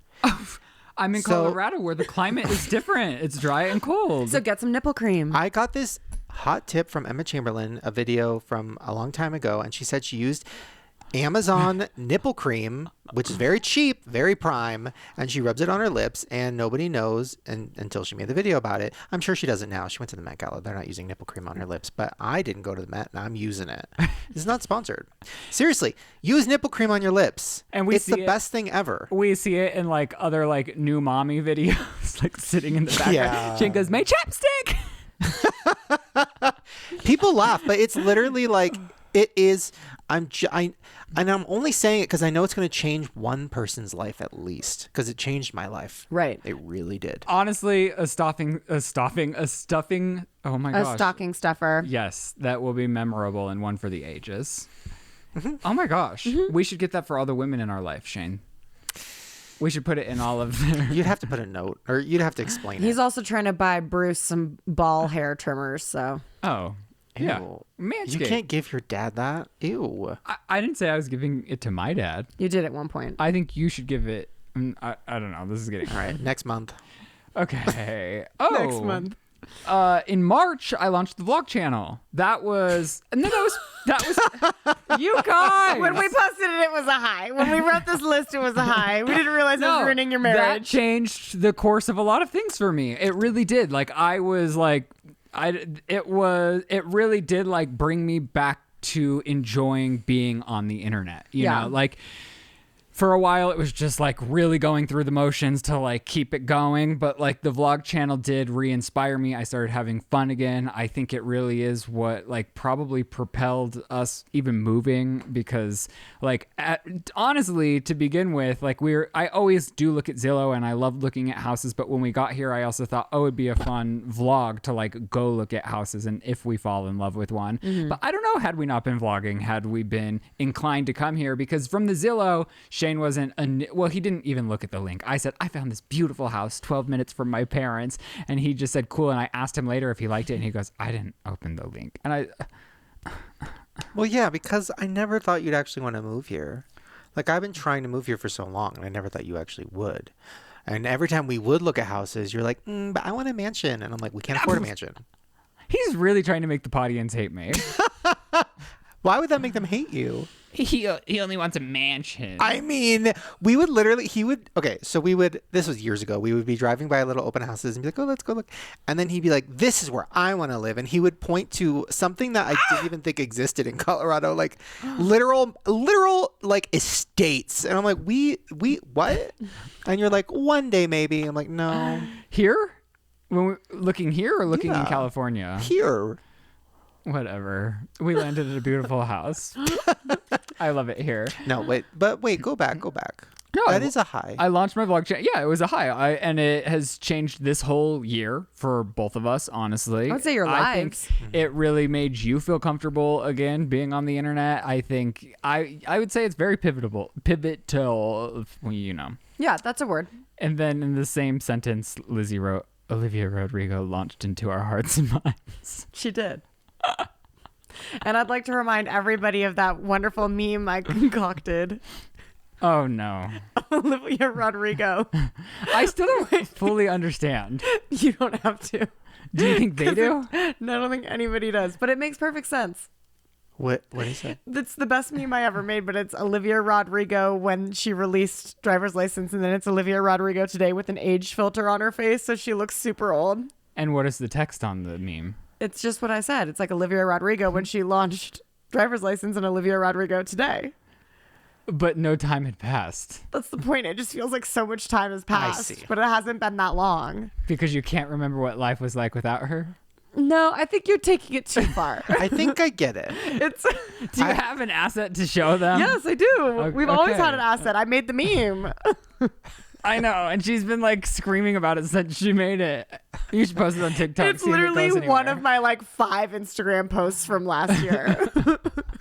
I'm in So- Colorado where the climate is different. It's dry and cold. So get some nipple cream. I got this hot tip from Emma Chamberlain, a video from a long time ago, and she said she used Amazon nipple cream, which is very cheap, very prime, and she rubs it on her lips, and nobody knows until she made the video about it. I'm sure she does it now. She went to the Met Gala. They're not using nipple cream on her lips, but I didn't go to the Met, and I'm using it. It's not sponsored. Seriously, use nipple cream on your lips. And it's the best thing ever. We see it in like other like new mommy videos, like sitting in the background. Yeah. Shane goes, "My chapstick." People laugh, but it's literally like it is. I'm only saying it because I know it's going to change one person's life at least, because it changed my life. Right. It really did. Honestly, a stuffing. Oh my gosh. A stocking stuffer. Yes, that will be memorable and one for the ages. Oh my gosh, we should get that for all the women in our life, Shane. We should put it in all of their... You'd have to put a note, or you'd have to explain it. He's also trying to buy Bruce some ball hair trimmers, so. Oh, yeah. Ew. Manscaped. You can't give your dad that. Ew. I didn't say I was giving it to my dad. You did at one point. I think you should give it... I don't know. This is getting... All right, next month. Okay. Oh. Next month. In March, I launched the vlog channel. That was... And then that was... You guys! When we posted it, it was a high. When we wrote this list, it was a high. We didn't realize it was ruining your That marriage. changed the course of a lot of things for me. It really did. Like, I was like... It really did like bring me back to enjoying being on the internet. You know, like for a while it was just like really going through the motions to like keep it going, but like the vlog channel did re-inspire me. I started having fun again. I think it really is what like probably propelled us even moving, because like honestly, to begin with, like I always do look at Zillow and I love looking at houses, but when we got here I also thought, oh, it'd be a fun vlog to like go look at houses and if we fall in love with one. But I don't know, had we not been vlogging, had we been inclined to come here, because from the Zillow, Shane wasn't well, he didn't even look at the link. I said, I found this beautiful house 12 minutes from my parents, and he just said cool, and I asked him later if he liked it and he goes, I didn't open the link. And Well, yeah, because I never thought you'd actually want to move here. Like, I've been trying to move here for so long, and I never thought you actually would. And every time we would look at houses, you're like, but I want a mansion. And I'm like, we can't afford a mansion. he's really trying to make the audience hate me. Why would that make them hate you? He only wants a mansion. I mean, this was years ago. We would be driving by little open houses and be like, oh, let's go look. And then he'd be like, this is where I want to live. And he would point to something that I didn't even think existed in Colorado, like literal like estates. And I'm like, we what? And you're like, one day maybe. I'm like, no. Here? When we're looking here or looking in California? Here. Whatever. We landed at a beautiful house. I love it here. No, wait, go back. No, that is a high. I launched my vlog channel. Yeah, it was a high. And it has changed this whole year for both of us, honestly. I would say your lives. Think it really made you feel comfortable again being on the internet. I think I would say it's very pivotal, you know. Yeah, that's a word. And then in the same sentence, Lizze wrote, Olivia Rodrigo launched into our hearts and minds. She did. And I'd like to remind everybody of that wonderful meme I concocted. Oh, no. Olivia Rodrigo. I still don't fully understand. You don't have to. Do you think they do? No, I don't think anybody does. But it makes perfect sense. What is it? It's the best meme I ever made, but it's Olivia Rodrigo when she released driver's license, and then it's Olivia Rodrigo today with an age filter on her face, so she looks super old. And what is the text on the meme? It's just what I said. It's like Olivia Rodrigo when she launched driver's license and Olivia Rodrigo today. But no time had passed. That's the point. It just feels like so much time has passed, see. but it hasn't been that long. Because you can't remember what life was like without her? No, I think you're taking it too far. I think I get it. Do you have an asset to show them? Yes, I do. We've always okay. had an asset. I made the meme. I know, and she's been like screaming about it since she made it. You should post it on TikTok. It's literally one of my like 5 Instagram posts from last year.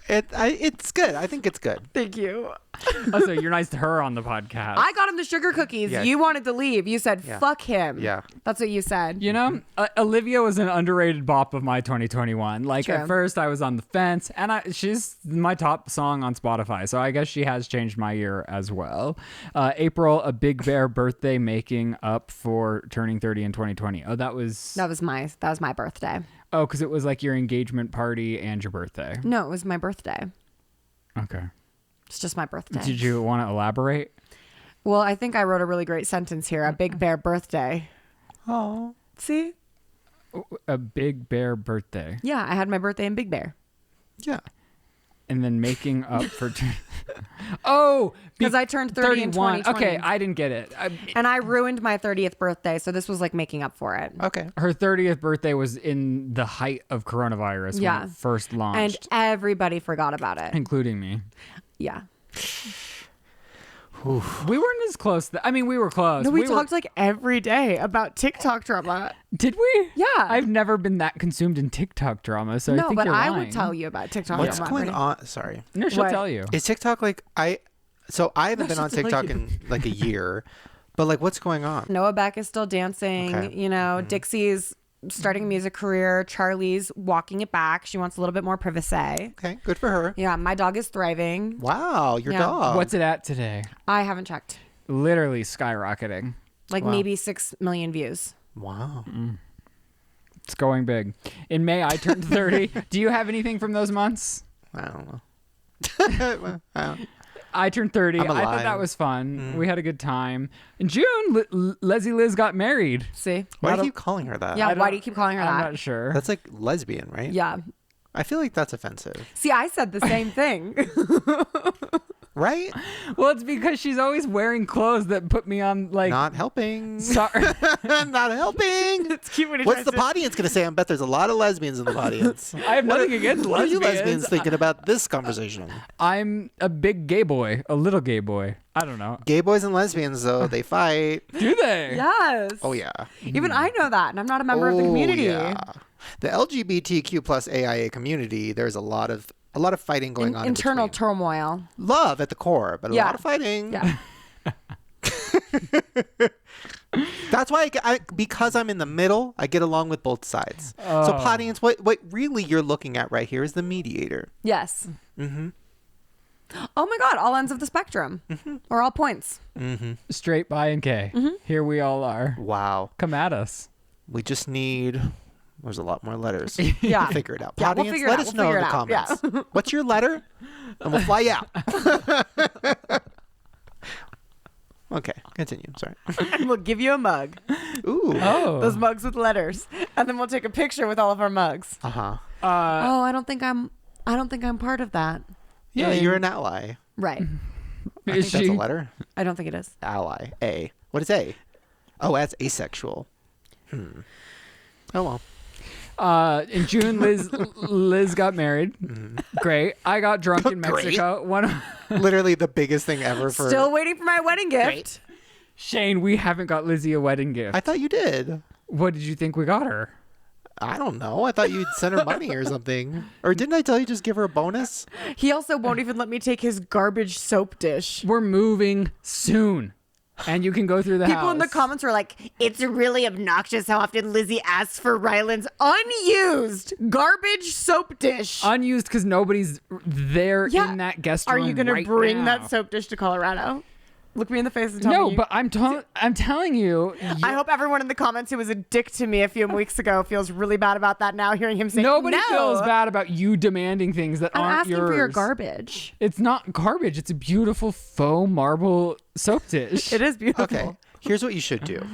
It's good. I think it's good. Thank you. Also, you're nice to her on the podcast. I got him the sugar cookies. Yeah. You wanted to leave. You said, fuck him. Yeah. That's what you said. You know, Olivia was an underrated bop of my 2021. Like, True. at first I was on the fence, and she's my top song on Spotify, so I guess she has changed my year as well. April, a Big Bear birthday, making up for turning 30 in 2020. Oh, that was my birthday. Oh, because it was like your engagement party and your birthday. No, it was my birthday. Okay. It's just my birthday. Did you want to elaborate? Well, I think I wrote a really great sentence here. A big bear birthday. Oh. See? A big bear birthday. Yeah, I had my birthday in Big Bear. Yeah. And then making up for... Oh! Because I turned 30 in 2020. Okay, I didn't get it. And I ruined my 30th birthday, so this was like making up for it. Okay. Her 30th birthday was in the height of coronavirus Yeah. when it first launched. And everybody forgot about it. Including me. Yeah. We weren't as close. We were close. No, we were- talked like every day about TikTok drama. Did we? Yeah. I've never been that consumed in TikTok drama, so I No, think but you're I lying. would tell you about TikTok What's drama. going on? Sorry. No, she'll What? tell you. Is TikTok like I haven't been on she'll tell TikTok you. in like a year, but like what's going on? Noah Beck is still dancing. Okay. You know, Dixie's starting a music career. Charlie's walking it back. She wants a little bit more privacy. Okay, good for her. Yeah, my dog is thriving. Wow, your Yeah. dog. What's it at today? I haven't checked. Literally skyrocketing. Like Wow. maybe 6 million views. Wow. It's going big. In May, I turned 30. Do you have anything from those months? I don't know. Well, I don't- I turned 30. I'm I thought alive. that was fun. We had a good time. In June, Lizze Liz got married. See? Why Not do a- you keep calling her that? Yeah, I why don't- do you keep calling her I'm that? not sure. That's like lesbian, right? Yeah. I feel like that's offensive. See, I said the same thing. Right? Well, it's because she's always wearing clothes that put me on like. Not helping. Sorry. Not helping. It's cute when he What's tries the audience going to say? I bet there's a lot of lesbians in the audience. I have nothing against What are you lesbians. lesbians thinking about this conversation? I'm a big gay boy, a little gay boy. I don't know. Gay boys and lesbians, though, they fight. Do they? Yes. Oh, yeah. Even I know that, and I'm not a member of the Oh, community. yeah. The LGBTQ plus AIA community, there's a lot of fighting going on. in Internal between. turmoil. Love at the core, but a Yeah. lot of fighting. Yeah. That's why because I'm in the middle, I get along with both sides. So, Oh. audience, what really you're looking at right here is the mediator. Yes. Mm-hmm. Oh my God! All ends of the spectrum, or all points. Straight bi and gay. Here we all are. Wow. Come at us. We just need. There's a lot more letters. Yeah. Figure it out. Yeah, we'll Audience, figure it let out. us We'll know in figure the it out. Yeah. comments. What's your letter? And we'll fly you out. Okay, continue. Sorry. We'll give you a mug. Ooh. Oh. Those mugs with letters, and then we'll take a picture with all of our mugs. Uh-huh. Oh, I don't think I'm part of that. Yeah, you're an ally. Right. I Is think that's she? a letter. I don't think it is. Ally. A. What is A? Oh, that's asexual. Oh, well. In June, Liz got married. Great. I got drunk in Great. Mexico. Literally the biggest thing ever for... Still waiting for my wedding gift. Shane, we haven't got Lizzie a wedding gift. I thought you did. What did you think we got her? I don't know. I thought you'd send her money or something. Or didn't I tell you just give her a bonus? He also won't even let me take his garbage soap dish. We're moving soon, and you can go through the People house. in the comments were like, "It's really obnoxious how often Lizzie asks for Ryland's unused garbage soap dish." Unused because nobody's there Yeah. in that guest Are room you gonna right bring now. that soap dish to Colorado? Look me in the face and tell No, me. but I'm telling you. I hope everyone in the comments who was a dick to me a few weeks ago feels really bad about that now, hearing him say Nobody no. feels bad about you demanding things that I'm aren't asking yours. for your garbage. It's not garbage. It's a beautiful faux marble soap dish. It is beautiful. Okay. Here's what you should do.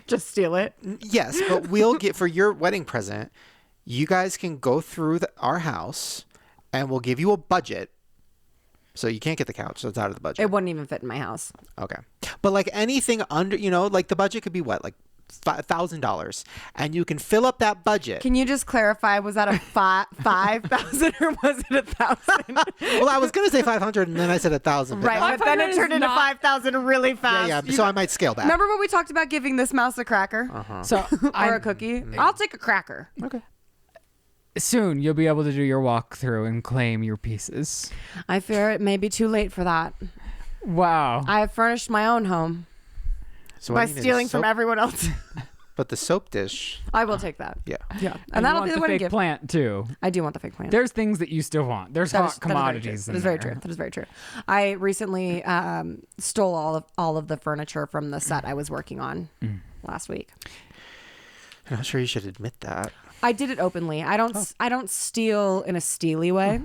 Just steal it. Yes, but we'll get for your wedding present, you guys can go through our house and we'll give you a budget. So you can't get the couch, so it's out of the budget. It wouldn't even fit in my house. Okay. But like anything under, like the budget could be what? Like $1,000. And you can fill up that budget. Can you just clarify? Was that a 5,000 or was it 1,000? Well, I was going to say 500 and then I said 1,000. Right, but then 500 it turned is into not- 5,000 really fast. Yeah, so I might scale back. Remember when we talked about giving this mouse a cracker So or a cookie? I'll take a cracker. Okay. soon you'll be able to do your walkthrough and claim your pieces. I fear it may be too late for that. Wow. I have furnished my own home So by I need a stealing from soap- everyone else. But the soap dish, I will take that. yeah. Yeah, and and that'll you be want the wedding fake gift. plant too. I do want the fake plant. There's things that you still want. There's That hot is- commodities. That is very true. That is very true. I recently stole all of the furniture from the set I was working on last week. I'm not sure you should admit that. I did it openly. I don't steal in a steely way.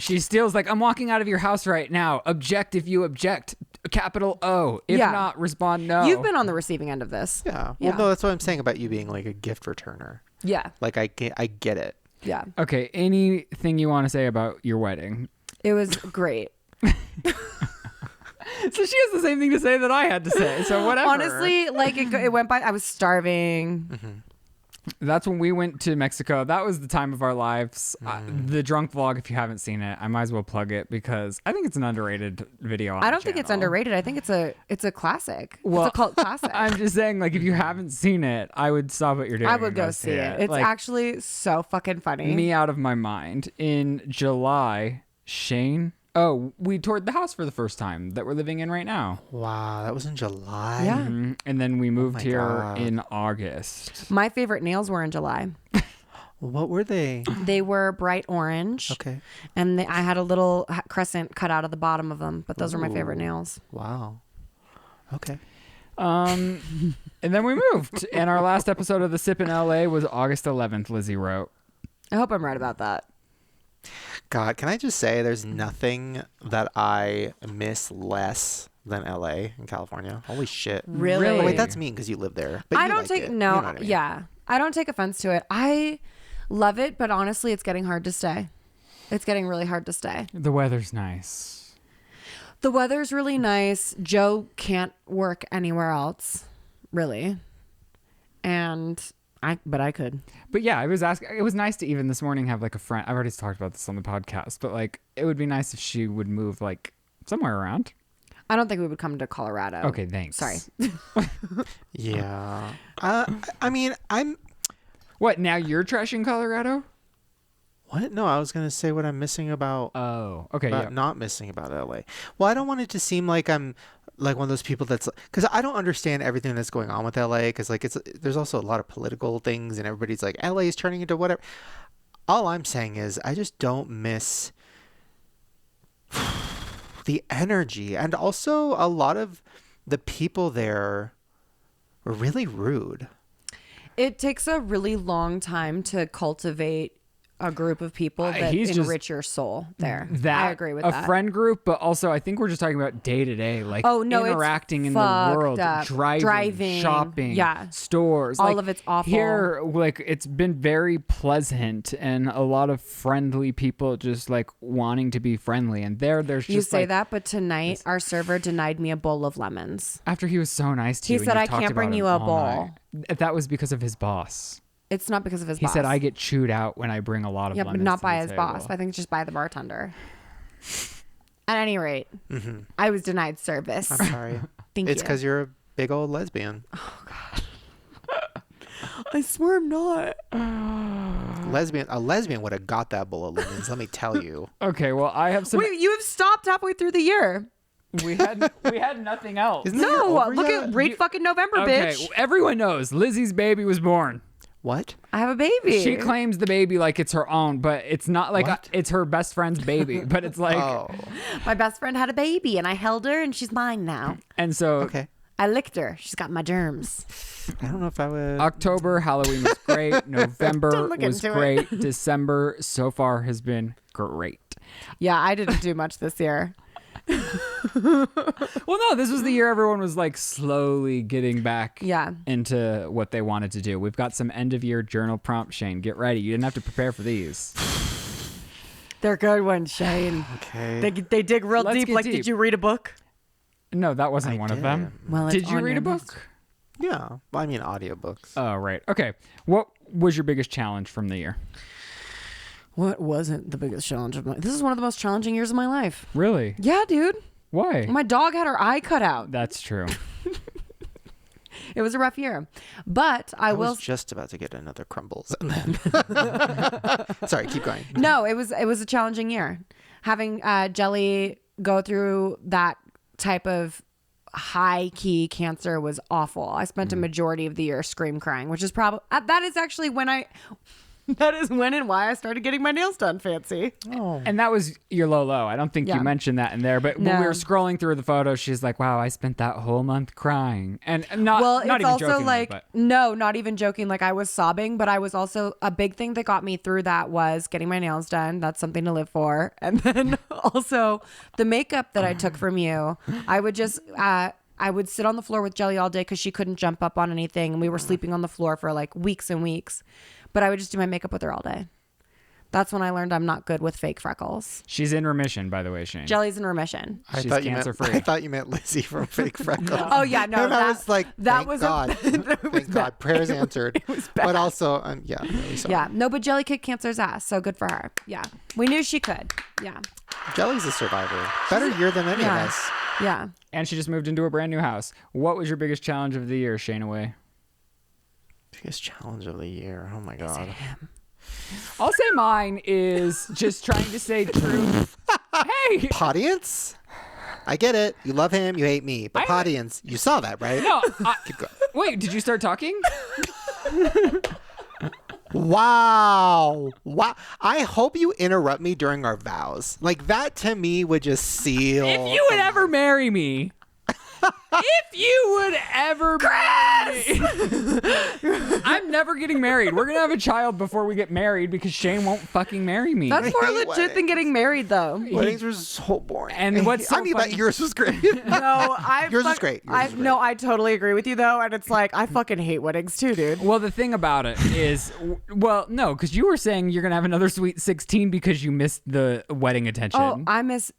She steals like, I'm walking out of your house right now. Object if you object. Capital O. If Yeah. not, respond no. You've been on the receiving end of this. Yeah. Yeah. Well, no, that's what I'm saying about you being like a gift returner. Yeah. Like I get it. Yeah. Okay, anything you want to say about your wedding? It was great. So she has the same thing to say that I had to say. So whatever. Honestly, like it went by. I was starving. Mm-hmm. That's when we went to Mexico. That was the time of our lives. The drunk vlog, if you haven't seen it, I might as well plug it because I think it's an underrated video. On I the don't think it's channel. underrated. I think it's a classic. Well, it's a cult classic. I'm just saying, like, if you haven't seen it, I would stop what you're doing. I would and go see it. It's Like, actually so fucking funny. me out of my mind. In July, Shane. Oh, we toured the house for the first time that we're living in right now. Wow, that was in July. Yeah. And then we moved my here God. in August. My favorite nails were in July. What were they? They were bright orange. Okay. And I had a little crescent cut out of the bottom of them, but those were my favorite Ooh. nails. Wow. Okay. And then we moved. And our last episode of The Sip in LA was August 11th, Lizzie wrote. I hope I'm right about that. God, can I just say there's nothing that I miss less than LA in California. Holy shit. Really? Wait, that's mean because you live there. But I you don't like take it. no. You know what I mean? Yeah, I don't take offense to it. I love it, but honestly, it's getting hard to stay. It's getting really hard to stay. The weather's nice. The weather's really nice. Joe can't work anywhere else, really, but I could. But yeah, it was nice to even this morning have like a friend. I've already talked about this on the podcast, but like it would be nice if she would move like somewhere around. I don't think we would come to Colorado. Okay, thanks. Sorry. Yeah. I mean, What, now you're trashing Colorado? what? No, I was going to say what I'm missing about Oh, okay, yeah. not missing about LA. Well, I don't want it to seem like I'm like one of those people that's because I don't understand everything that's going on with LA because like there's also a lot of political things and everybody's like LA is turning into whatever. All I'm saying is I just don't miss the energy, and also a lot of the people there were really rude. It takes a really long time to cultivate a group of people that he's just- enrich your soul there. That I agree with a that. friend group, but also I think we're just talking about day to day, like Oh, no, it's interacting in the fucked world, up. Driving, shopping, yeah. stores. All like, of it's awful. Here, like it's been very pleasant and a lot of friendly people just like wanting to be friendly. And there's just You say like, that, but tonight our server denied me a bowl of lemons. after he was so nice to He you. and said, you "I talked can't bring about you him a all bowl." night. That was because of his boss. It's not because of his He boss. said, I get chewed out when I bring a lot of Yeah, but lemons not to by the his table." boss. I think it's just by the bartender. At any rate, I was denied service. I'm sorry. Thank It's you. because you're a big old lesbian. I swear I'm not. A lesbian would have got that bowl of lemons. Let me tell you. Okay, well, I have some. Wait, you have stopped halfway through the year. We had nothing else. Isn't that No, over look yet? at read fucking November, Okay, bitch. everyone knows Lizzie's baby was born. What? I have a baby. She claims the baby like it's her own, but it's not like What? it's her best friend's baby. But it's like, Oh, My best friend had a baby, and I held her, and she's mine now. and so okay. I licked her. She's got my germs. I don't know if I would. October, Halloween was great. November Don't look was into great. December so far has been great. Yeah, I didn't do much this year. Well, no, this was the year everyone was like slowly getting back Yeah. into what they wanted to do. We've got some end of year journal prompts, Shane. Get ready. You didn't have to prepare for these. They're good ones, Shane. Okay. They dig real Let's deep. get Like, deep. did you read a book? No, that wasn't I one of them. did. Well, it's Did you on read a your list. book? Yeah. Well, I mean, audiobooks. Oh, right. Okay. What was your biggest challenge from the year? What wasn't the biggest challenge of my? This is one of the most challenging years of my life. Really? Yeah, dude. Why? My dog had her eye cut out. That's true. It was a rough year, but I will. was just about to get another Crumbles. And then... Sorry, keep going. No, it was a challenging year. Having Jelly go through that type of high key cancer was awful. I spent a majority of the year scream crying, which is probably that is actually when That is when and why I started getting my nails done fancy. Oh. And that was your low. I don't think Yeah. you mentioned that in there, but when we No. were scrolling through the photos, she's like, "Wow, I spent that whole month crying," and not Well, not it's even also jokingly, like, but no, not even joking. Like I was sobbing, but I was also, a big thing that got me through that was getting my nails done. That's something to live for. And then also the makeup that I took from you, I would just, I would sit on the floor with Jelly all day because she couldn't jump up on anything. And we were sleeping on the floor for like weeks and weeks. But I would just do my makeup with her all day. That's when I learned I'm not good with fake freckles. she's in remission, by the way, Shane. Jelly's in remission. I She's thought you meant. cancer-free. I thought you meant Lizzie from Fake Freckles. Oh yeah, no, And I was like, that thank was God, thank God, prayers answered. It was bad. But also, yeah, really sorry. Yeah, no, but Jelly kicked cancer's ass, so good for her. Yeah, we knew she could. Yeah, Jelly's a survivor. Better year than any Yeah. of us. yeah. And she just moved into a brand new house. What was your biggest challenge of the year, Shane Away? Biggest challenge of the year. Oh my God. I'll say mine is just trying to stay true. Hey, Audience? I get it. You love him. You hate me. But I- audience, you saw that, right? no, Keep going. wait, did you start talking? Wow. Wow. I hope you interrupt me during our vows. Like that to me would just seal. If you would ever marry me. If you would ever marry me. I'm never getting married. We're going to have a child before we get married because Shane won't fucking marry me. That's more hate legit weddings. than getting married, though. Weddings were so boring. And what's so I mean, but funny- yours was great. No, Yours is great. Yours is great. No, I totally agree with you though, and it's like I fucking hate weddings too, dude. Well, the thing about it is, well, no, because you were saying you're going to have another sweet 16 because you missed the wedding attention. Oh, I miss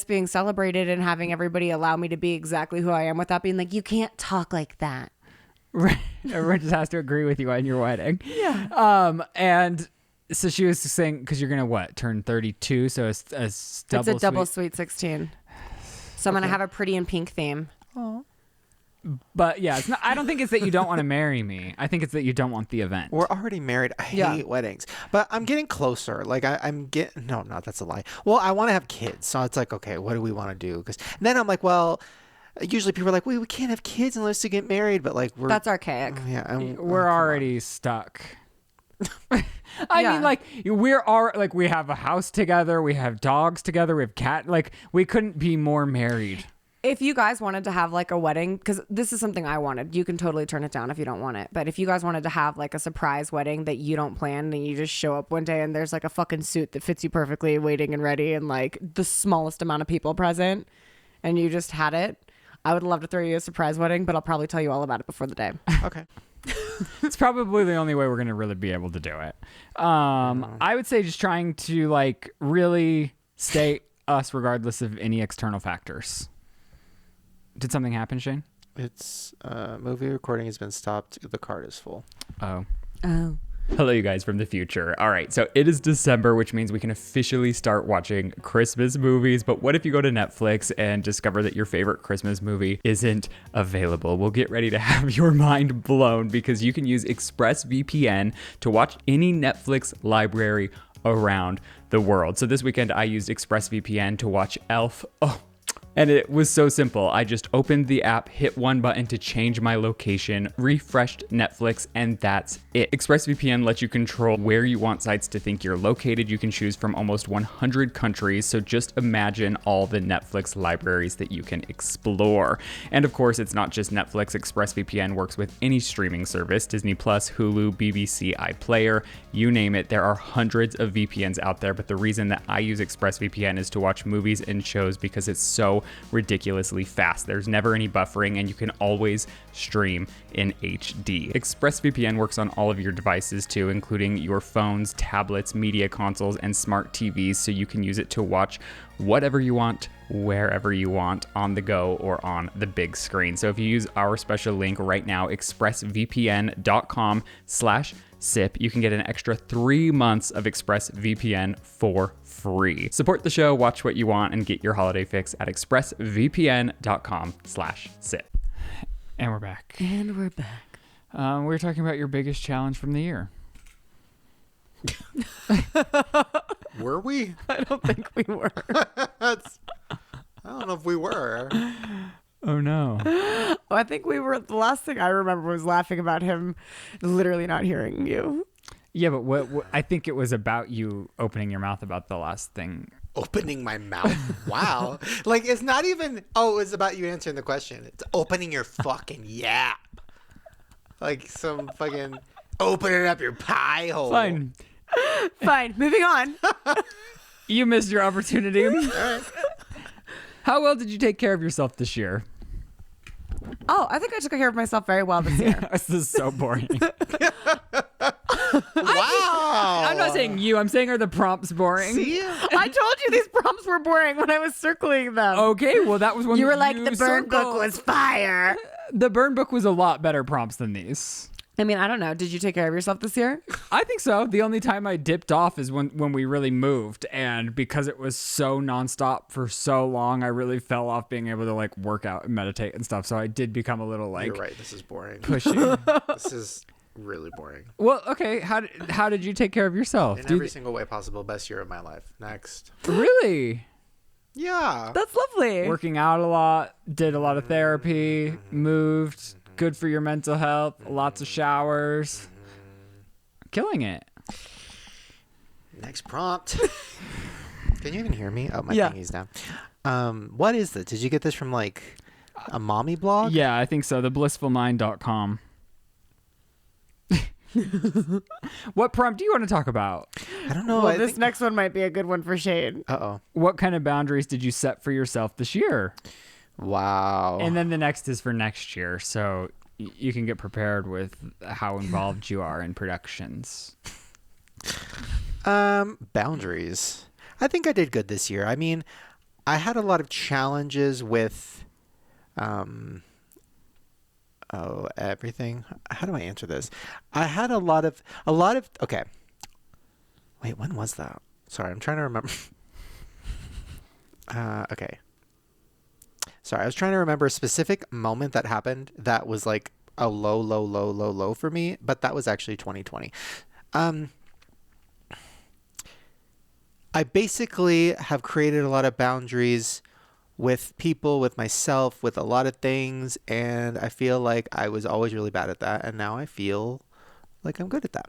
being celebrated and having everybody allow me to be exactly who I am without being like, you can't talk like that. Right. Everyone just has to agree with you on your wedding. Yeah. And so she was saying, because you're gonna what, turn 32, so it's It's a double sweet 16. So I'm gonna have a pretty and pink theme. But yeah, it's not. I don't think it's that you don't want to marry me. I think it's that you don't want the event. We're already married. I Yeah. hate weddings, but I'm getting closer. Like I'm getting. No, that's a lie. Well, I want to have kids, so it's like, okay, what do we want to do? Because then I'm like, well, usually people are like, we can't have kids unless you get married, but like That's archaic. yeah, We're already stuck. I Yeah. mean, like we have a house together, we have dogs together, we have cat. Like we couldn't be more married. If you guys wanted to have like a wedding, because this is something I wanted, you can totally turn it down if you don't want it. But if you guys wanted to have like a surprise wedding that you don't plan and you just show up one day and there's like a fucking suit that fits you perfectly, waiting and ready, and like the smallest amount of people present, and you just had it, I would love to throw you a surprise wedding, but I'll probably tell you all about it before the day. okay. It's probably the only way we're gonna really be able to do it. I would say just trying to like really stay us regardless of any external factors. Did something happen, Shane? It's movie recording has been stopped. The card is full. Oh. Oh. Hello, you guys from the future. All right, so it is December, which means we can officially start watching Christmas movies. But what if you go to Netflix and discover that your favorite Christmas movie isn't available? Well, get ready to have your mind blown because you can use ExpressVPN to watch any Netflix library around the world. So this weekend, I used ExpressVPN to watch Elf. Oh. And it was so simple. I just opened the app, hit one button to change my location, refreshed Netflix, and that's it. ExpressVPN lets you control where you want sites to think you're located. You can choose from almost 100 countries, so just imagine all the Netflix libraries that you can explore. And of course, it's not just Netflix. ExpressVPN works with any streaming service, Disney+, Hulu, BBC, iPlayer, you name it. There are hundreds of VPNs out there, but the reason that I use ExpressVPN is to watch movies and shows because it's so ridiculously fast. There's never any buffering and you can always stream in HD. ExpressVPN works on all of your devices too, including your phones, tablets, media consoles, and smart TVs, so you can use it to watch whatever you want, wherever you want, on the go or on the big screen. So if you use our special link right now, expressvpn.com/sip, you can get an extra 3 months of ExpressVPN for free. Support the show, watch what you want, and get your holiday fix at expressvpn.com/sip. And we're back. And we're back. We were talking about your biggest challenge from the year. Were we? I don't think we were. I don't know if we were. Oh no. I think we were. The last thing I remember was laughing about him literally not hearing you. Yeah, but what I think it was about you opening your mouth about the last thing. Opening my mouth. Wow. Like, it's not even, oh, it's about you answering the question. It's opening your fucking yap. Like some fucking opening up your pie hole. Fine. Fine. Moving on. You missed your opportunity. All right. How well did you take care of yourself this year? Oh, I think I took care of myself very well this year. This is so boring. Wow. I'm not saying you. I'm saying are the prompts boring? See? I told you these prompts were boring when I was circling them. Okay, well that was one You that were like, the burn book circled. was fire. The burn book was a lot better prompts than these. I mean, I don't know. Did you take care of yourself this year? I think so. The only time I dipped off is when we really moved, and because it was so nonstop for so long, I really fell off being able to like work out and meditate and stuff. So I did become a little like You're right. This is boring. pushy. This is really boring. Well, okay. How did you take care of yourself? In every single way possible. Best year of my life. Next. Really? Yeah. That's lovely. Working out a lot, did a lot of therapy, moved, good for your mental health, lots of showers. Killing it. Next prompt. Can you even hear me? Oh, my Yeah. thingy's down. What is this? Did you get this from like a mommy blog? Yeah, I think so. Theblissfulmind.com. What prompt do you want to talk about? I don't know. Well, I this think... next one might be a good one for Shane. Uh-oh. What kind of boundaries did you set for yourself this year? Wow. And then the next is for next year, so you can get prepared with how involved you are in productions. Boundaries. I think I did good this year. I mean, I had a lot of challenges with everything. How do I answer this? I had a lot of okay. Wait, when was that? Sorry, I'm trying to remember. Okay. Sorry, I was trying to remember a specific moment that happened that was like a low for me, but that was actually 2020. I basically have created a lot of boundaries with people, with myself, with a lot of things, and I feel like I was always really bad at that, and now I feel like I'm good at that.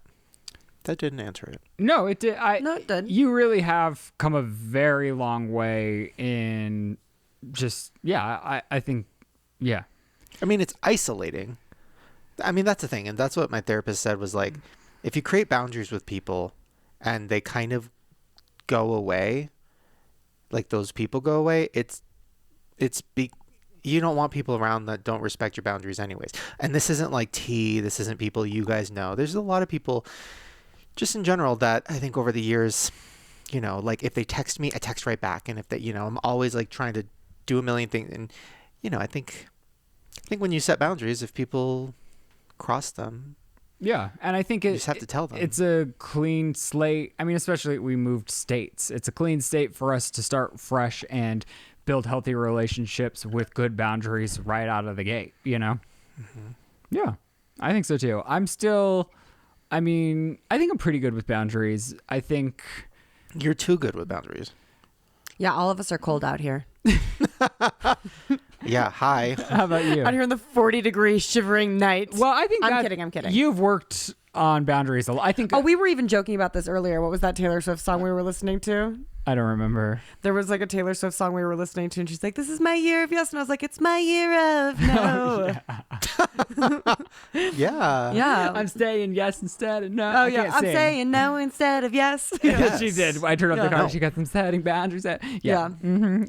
That didn't answer it. No, it did. No, it did. You really have come a very long way in just, I think, yeah. I mean, it's isolating. I mean, that's the thing, and that's what my therapist said was like, if you create boundaries with people and they kind of go away, like those people go away, you don't want people around that don't respect your boundaries anyways. And this isn't like tea. This isn't people you guys know. There's a lot of people just in general that I think over the years, you know, like if they text me, I text right back. And if they, you know, I'm always like trying to do a million things. And, you know, I think when you set boundaries, if people cross them, Yeah, and I think you just have to tell them. It's a clean slate. I mean, especially we moved states. It's a clean state for us to start fresh and build healthy relationships with good boundaries right out of the gate, you know? Mm-hmm. Yeah, I think so too. I think I'm pretty good with boundaries. I think... You're too good with boundaries. Yeah, all of us are cold out here. Yeah, hi. How about you? Out here in the 40-degree shivering night. Well, I think I'm kidding. You've worked on boundaries a lot. I think... Oh, we were even joking about this earlier. What was that Taylor Swift song we were listening to? I don't remember. There was like a Taylor Swift song we were listening to, and she's like, "This is my year of yes," and I was like, "It's my year of no." Yeah. Yeah. I'm saying yes instead of no. Oh I yeah, can't I'm sing. saying no instead of yes. Yes. She did. I turned up the Yeah. car. No. She got some setting boundaries. Yeah.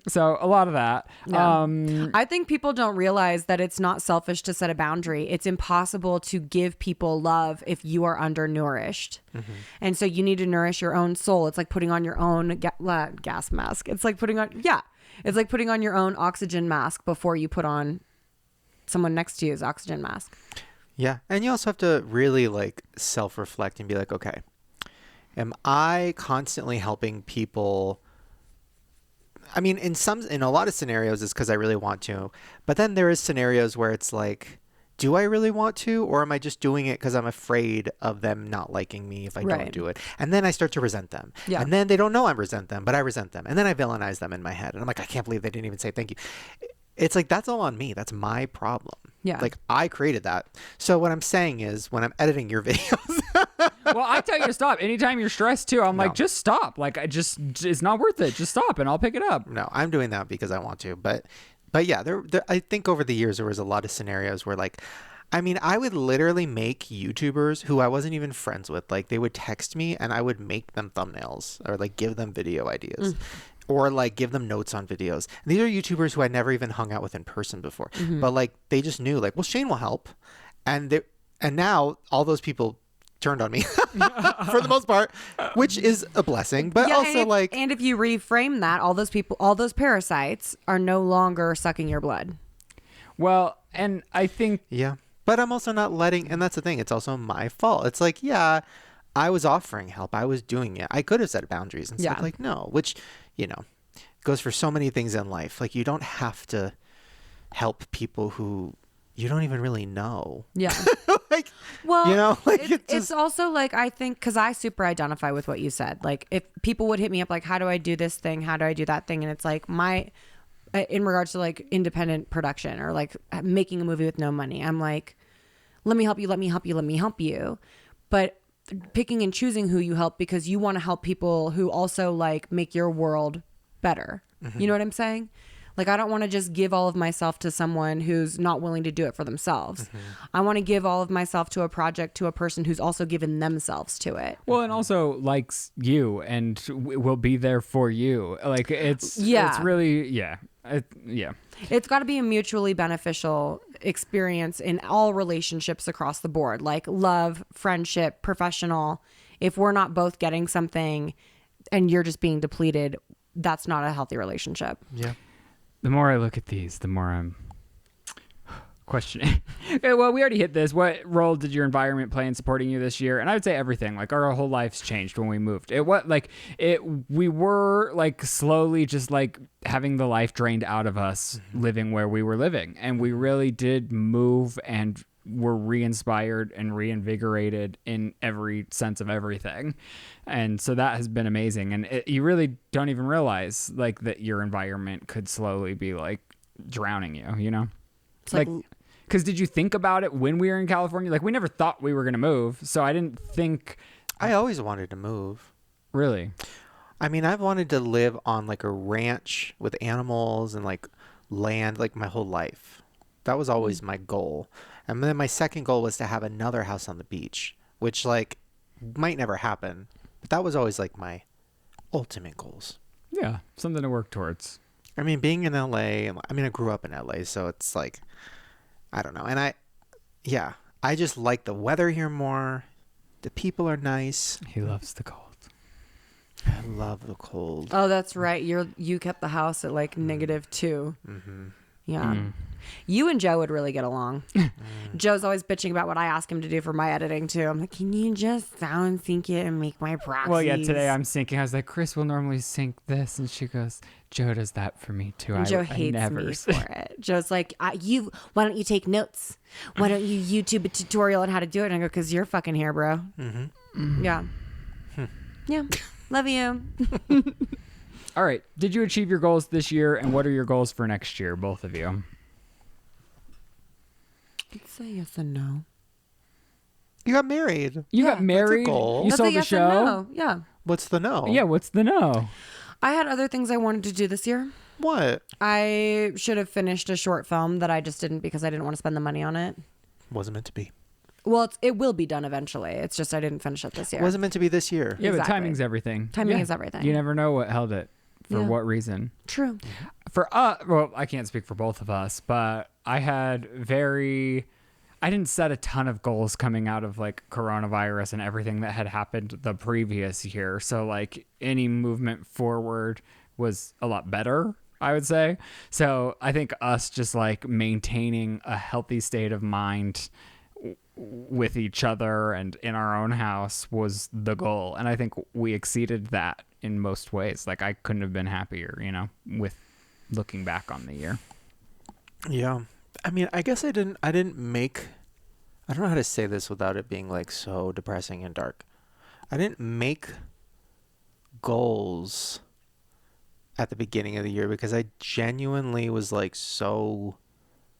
So a lot of that. Yeah. I think people don't realize that it's not selfish to set a boundary. It's impossible to give people love if you are undernourished. Mm-hmm. And so you need to nourish your own soul. It's like putting on your own gas mask. It's like putting on your own oxygen mask before you put on someone next to you's oxygen mask. Yeah. And you also have to really like self-reflect and be like, okay, am I constantly helping people? I mean, in a lot of scenarios it's because I really want to, but then there is scenarios where it's like, do I really want to, or am I just doing it because I'm afraid of them not liking me if I don't do it? And then I start to resent them. Yeah. And then they don't know I resent them, but I resent them. And then I villainize them in my head. And I'm like, I can't believe they didn't even say thank you. It's like, that's all on me. That's my problem. Yeah. Like, I created that. So what I'm saying is, when I'm editing your videos, Well, I tell you to stop. Anytime you're stressed too, I'm No. like, just stop. Like, it's not worth it. Just stop and I'll pick it up. No, I'm doing that because I want to. But yeah, there, I think over the years there was a lot of scenarios where like, I mean, I would literally make YouTubers who I wasn't even friends with, like they would text me and I would make them thumbnails or like give them video ideas. Or like give them notes on videos. And these are YouTubers who I never even hung out with in person before. But like they just knew like, well, Shane will help. And now all those people turned on me for the most part, which is a blessing. But also and if you reframe that, all those people, all those parasites are no longer sucking your blood. Well, and I think yeah. But I'm also not letting, and that's the thing, it's also my fault. It's like, yeah, I was offering help. I was doing it. I could have set boundaries and said like, no, which, you know, goes for so many things in life. Like you don't have to help people who you don't even really know. Yeah. Like, well, you know, like it's also like, I think, because I super identify with what you said. Like if people would hit me up like, how do I do this thing? How do I do that thing? And it's like in regards to like independent production or like making a movie with no money, I'm like, let me help you, let me help you, let me help you. But picking and choosing who you help because you want to help people who also like make your world better. You know what I'm saying? Like, I don't want to just give all of myself to someone who's not willing to do it for themselves. I want to give all of myself to a project, to a person who's also given themselves to it. Well, and also likes you and will be there for you. Like it's really, yeah. It's got to be a mutually beneficial experience in all relationships across the board, like love, friendship, professional. If we're not both getting something and you're just being depleted, that's not a healthy relationship. Yeah. The more I look at these, the more I'm questioning. Okay, well, we already hit this. What role did your environment play in supporting you this year? And I would say everything. Like our whole lives changed when we moved. We were like slowly just like having the life drained out of us living where we were living. And we really did move and were re-inspired and reinvigorated in every sense of everything. And so that has been amazing. And you really don't even realize like that your environment could slowly be like drowning you, you know? It's like because did you think about it when we were in California? Like we never thought we were going to move. So I didn't think. I always wanted to move. Really? I mean, I've wanted to live on like a ranch with animals and like land like my whole life. That was always my goal. And then my second goal was to have another house on the beach, which like might never happen. But that was always like my ultimate goals. Yeah, something to work towards. I mean, being in LA, I mean, I grew up in LA, so it's like, I don't know. And I just like the weather here more. The people are nice. He loves the cold. I love the cold. Oh, that's right. You kept the house at like -2. Yeah. You and Joe would really get along. Joe's always bitching about what I ask him to do for my editing too. I'm like, can you just sound sync it and make my proxies? Well, yeah, today I'm syncing. I was like, Chris will normally sync this. And she goes, Joe does that for me too. And Joe hates me for it. Joe's like, why don't you take notes? Why don't you YouTube a tutorial on how to do it? And I go, because you're fucking here, bro. Yeah. Yeah. Love you. All right. Did you achieve your goals this year? And what are your goals for next year, both of you? Let's say yes and no. You got married. You got married. That's a goal. You That's sold a yes the and show. no. Yeah. What's the no? Yeah. What's the no? I had other things I wanted to do this year. What? I should have finished a short film that I just didn't because I didn't want to spend the money on it. Wasn't meant to be. Well, it will be done eventually. It's just I didn't finish it this year. Wasn't meant to be this year. Yeah, but Exactly. timing's everything. Timing Yeah. is everything. You never know what held it for Yeah. what reason. True. For well, I can't speak for both of us, but I didn't set a ton of goals coming out of like coronavirus and everything that had happened the previous year. So like any movement forward was a lot better, I would say. So I think us just like maintaining a healthy state of mind with each other and in our own house was the goal. And I think we exceeded that in most ways. Like I couldn't have been happier, you know, with looking back on the year. Yeah. I mean, I guess I don't know how to say this without it being like so depressing and dark. I didn't make goals at the beginning of the year because I genuinely was like so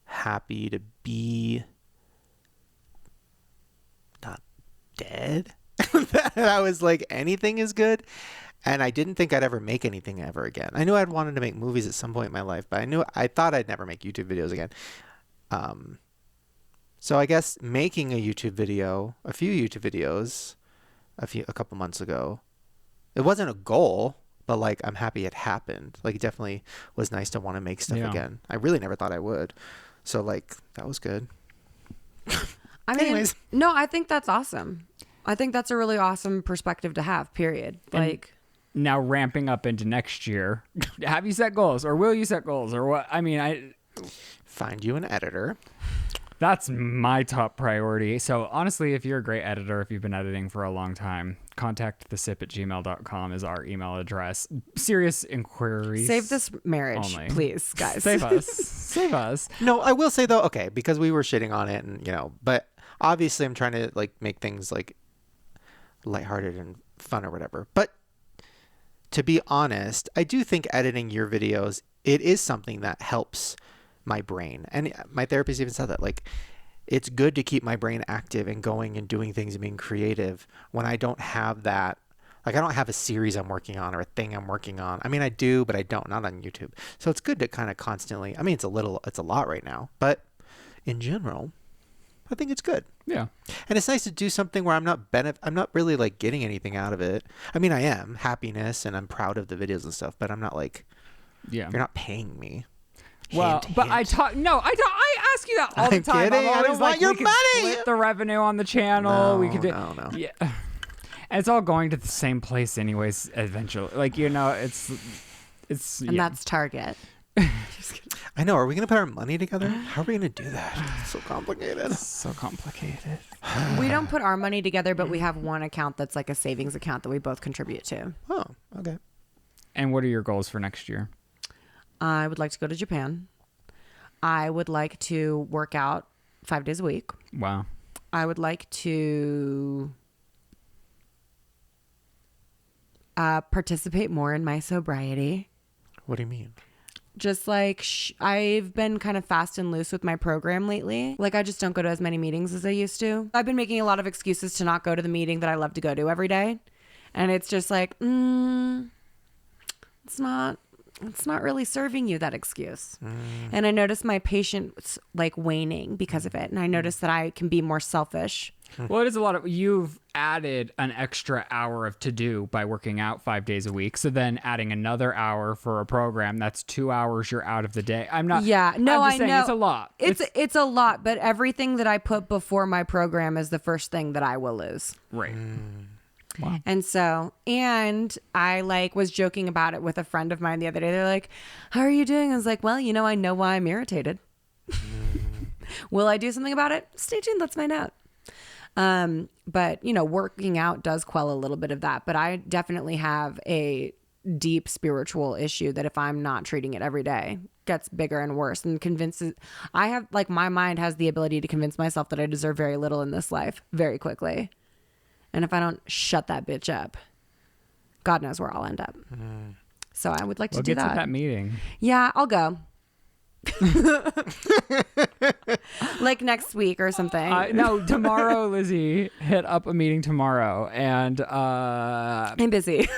happy to be not dead. that I was like, anything is good. And I didn't think I'd ever make anything ever again. I knew I'd wanted to make movies at some point in my life, but I thought I'd never make YouTube videos again. So I guess making a few YouTube videos a couple months ago, it wasn't a goal, but like I'm happy it happened. Like it definitely was nice to want to make stuff again. I really never thought I would. So like that was good. I mean, Anyways. no, I think that's awesome. I think that's a really awesome perspective to have, period. Like, now ramping up into next year, have you set goals or will you set goals or what? I mean, Find you an editor. that's my top priority. So honestly, if you're a great editor, if you've been editing for a long time, contact thesip@gmail.com is our email address. Serious inquiries. save this marriage, only. please, guys. Save us. Save us. No, I will say though, okay, because we were shitting on it and, but obviously I'm trying to like make things like lighthearted and fun or whatever. But to be honest, I do think editing your videos, it is something that helps my brain. And my therapist even said that, like, it's good to keep my brain active and going and doing things and being creative when I don't have that. Like, I don't have a series I'm working on or a thing I'm working on. I mean, I do, but I don't, not on YouTube. So it's good to kind of constantly, I mean, it's a lot right now, but in general, I think it's good. Yeah. And it's nice to do something where I'm not really like getting anything out of it. I mean, I am happiness and I'm proud of the videos and stuff, but I'm not like, you're not paying me. Well, Hint, but hint. I ask you that all the I'm time. kidding. I'm I don't always want like, your we could money. split the revenue on the channel. We could do, No. yeah. And it's all going to the same place anyways, eventually. Like, it's, And that's Target. I know. Are we going to put our money together? How are we going to do that? It's so complicated. so complicated. We don't put our money together, but we have one account that's like a savings account that we both contribute to. Oh, okay. And what are your goals for next year? I would like to go to Japan. I would like to work out 5 days a week. Wow. I would like to participate more in my sobriety. What do you mean? Just like I've been kind of fast and loose with my program lately. Like I just don't go to as many meetings as I used to. I've been making a lot of excuses to not go to the meeting that I love to go to every day. And it's just like, it's not really serving you, that excuse. And I noticed my patience like waning because of it. And I noticed that I can be more selfish. Well, it is you've added an extra hour of to do by working out 5 days a week. So then adding another hour for a program, that's 2 hours you're out of the day. I know. It's a lot. It's a lot, but everything that I put before my program is the first thing that I will lose. Right. Wow. And so, and I was joking about it with a friend of mine the other day. They're like, how are you doing? I was like, well, I know why I'm irritated. Will I do something about it? Stay tuned. Let's find out. But working out does quell a little bit of that, but I definitely have a deep spiritual issue that if I'm not treating it every day gets bigger and worse and my mind has the ability to convince myself that I deserve very little in this life very quickly. And if I don't shut that bitch up, God knows where I'll end up. So I would like to do Get to that meeting. Yeah, I'll go. Like next week or something. No, tomorrow, Lizzie, hit up a meeting tomorrow. And I'm busy.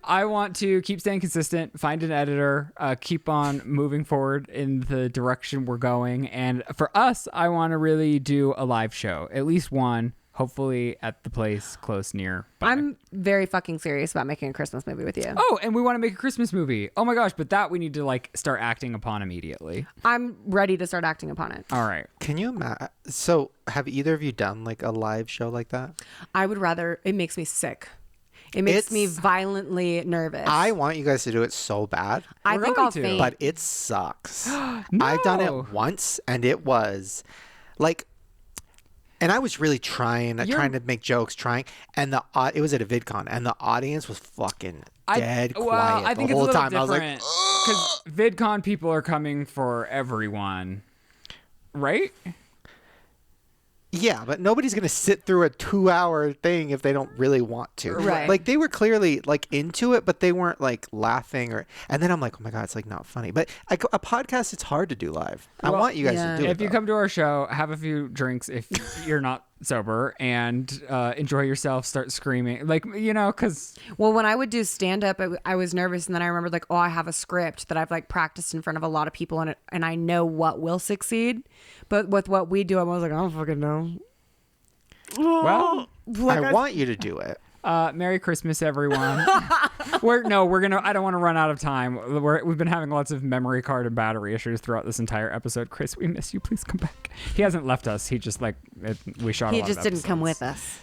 I want to keep staying consistent, find an editor, keep on moving forward in the direction we're going. And for us, I want to really do a live show, at least one, hopefully at the place close near. I'm very fucking serious about making a Christmas movie with you. Oh, and we want to make a Christmas movie. Oh my gosh, but that we need to start acting upon immediately. I'm ready to start acting upon it. All right. Can you imagine? So have either of you done a live show like that? I would rather. It makes me sick. It makes me violently nervous. I want you guys to do it so bad. I think I'll faint. But it sucks. No. I've done it once and it was and I was really trying to make jokes, and it was at a VidCon, and the audience was fucking dead quiet I think the whole it's a little time. I was like, different because VidCon people are coming for everyone, right? yeah, but nobody's gonna sit through a 2-hour thing if they don't really want to. Right. Like they were clearly into it, but they weren't laughing and then I'm like, oh my god, it's not funny. But a podcast, it's hard to do live. I want you guys to do it. If you come to our show, have a few drinks if you're not sober and enjoy yourself, start screaming, like, because Well, when I would do stand up, I was nervous, and then I remembered like, oh, I have a script that I've like practiced in front of a lot of people, and I know what will succeed. But with what we do, I was like, I don't fucking know. well, I want you to do it. Merry Christmas, everyone. I don't want to run out of time. We've been having lots of memory card and battery issues throughout this entire episode. Chris, we miss you. Please come back. He hasn't left us. He just we shot. He a lot just of didn't come episodes. with us.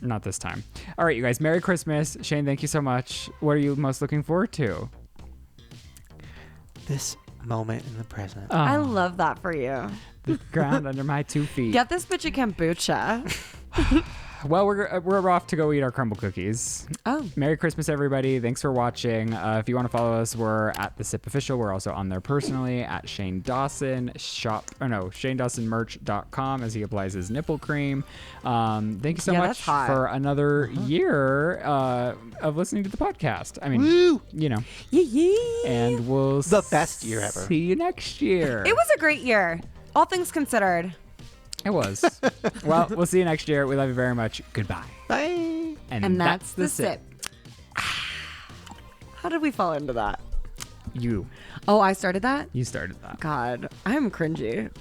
Not this time. All right, you guys. Merry Christmas, Shane. Thank you so much. What are you most looking forward to? This moment in the present. I love that for you. The ground under my 2 feet. Get this bitch a kombucha. Well, we're off to go eat our Crumbl cookies. Oh. Merry Christmas, everybody. Thanks for watching. If you want to follow us, we're at The Sip Official. We're also on there personally at Shane Dawson. ShaneDawsonMerch.com as he applies his nipple cream. Thank you so much for another year of listening to the podcast. I mean, Woo! Yeah. And we'll The best year ever. See you next year. It was a great year, all things considered. It was. Well, we'll see you next year. We love you very much. Goodbye. Bye. And that's the sip. How did we fall into that? You. Oh, I started that? You started that. God, I'm cringy.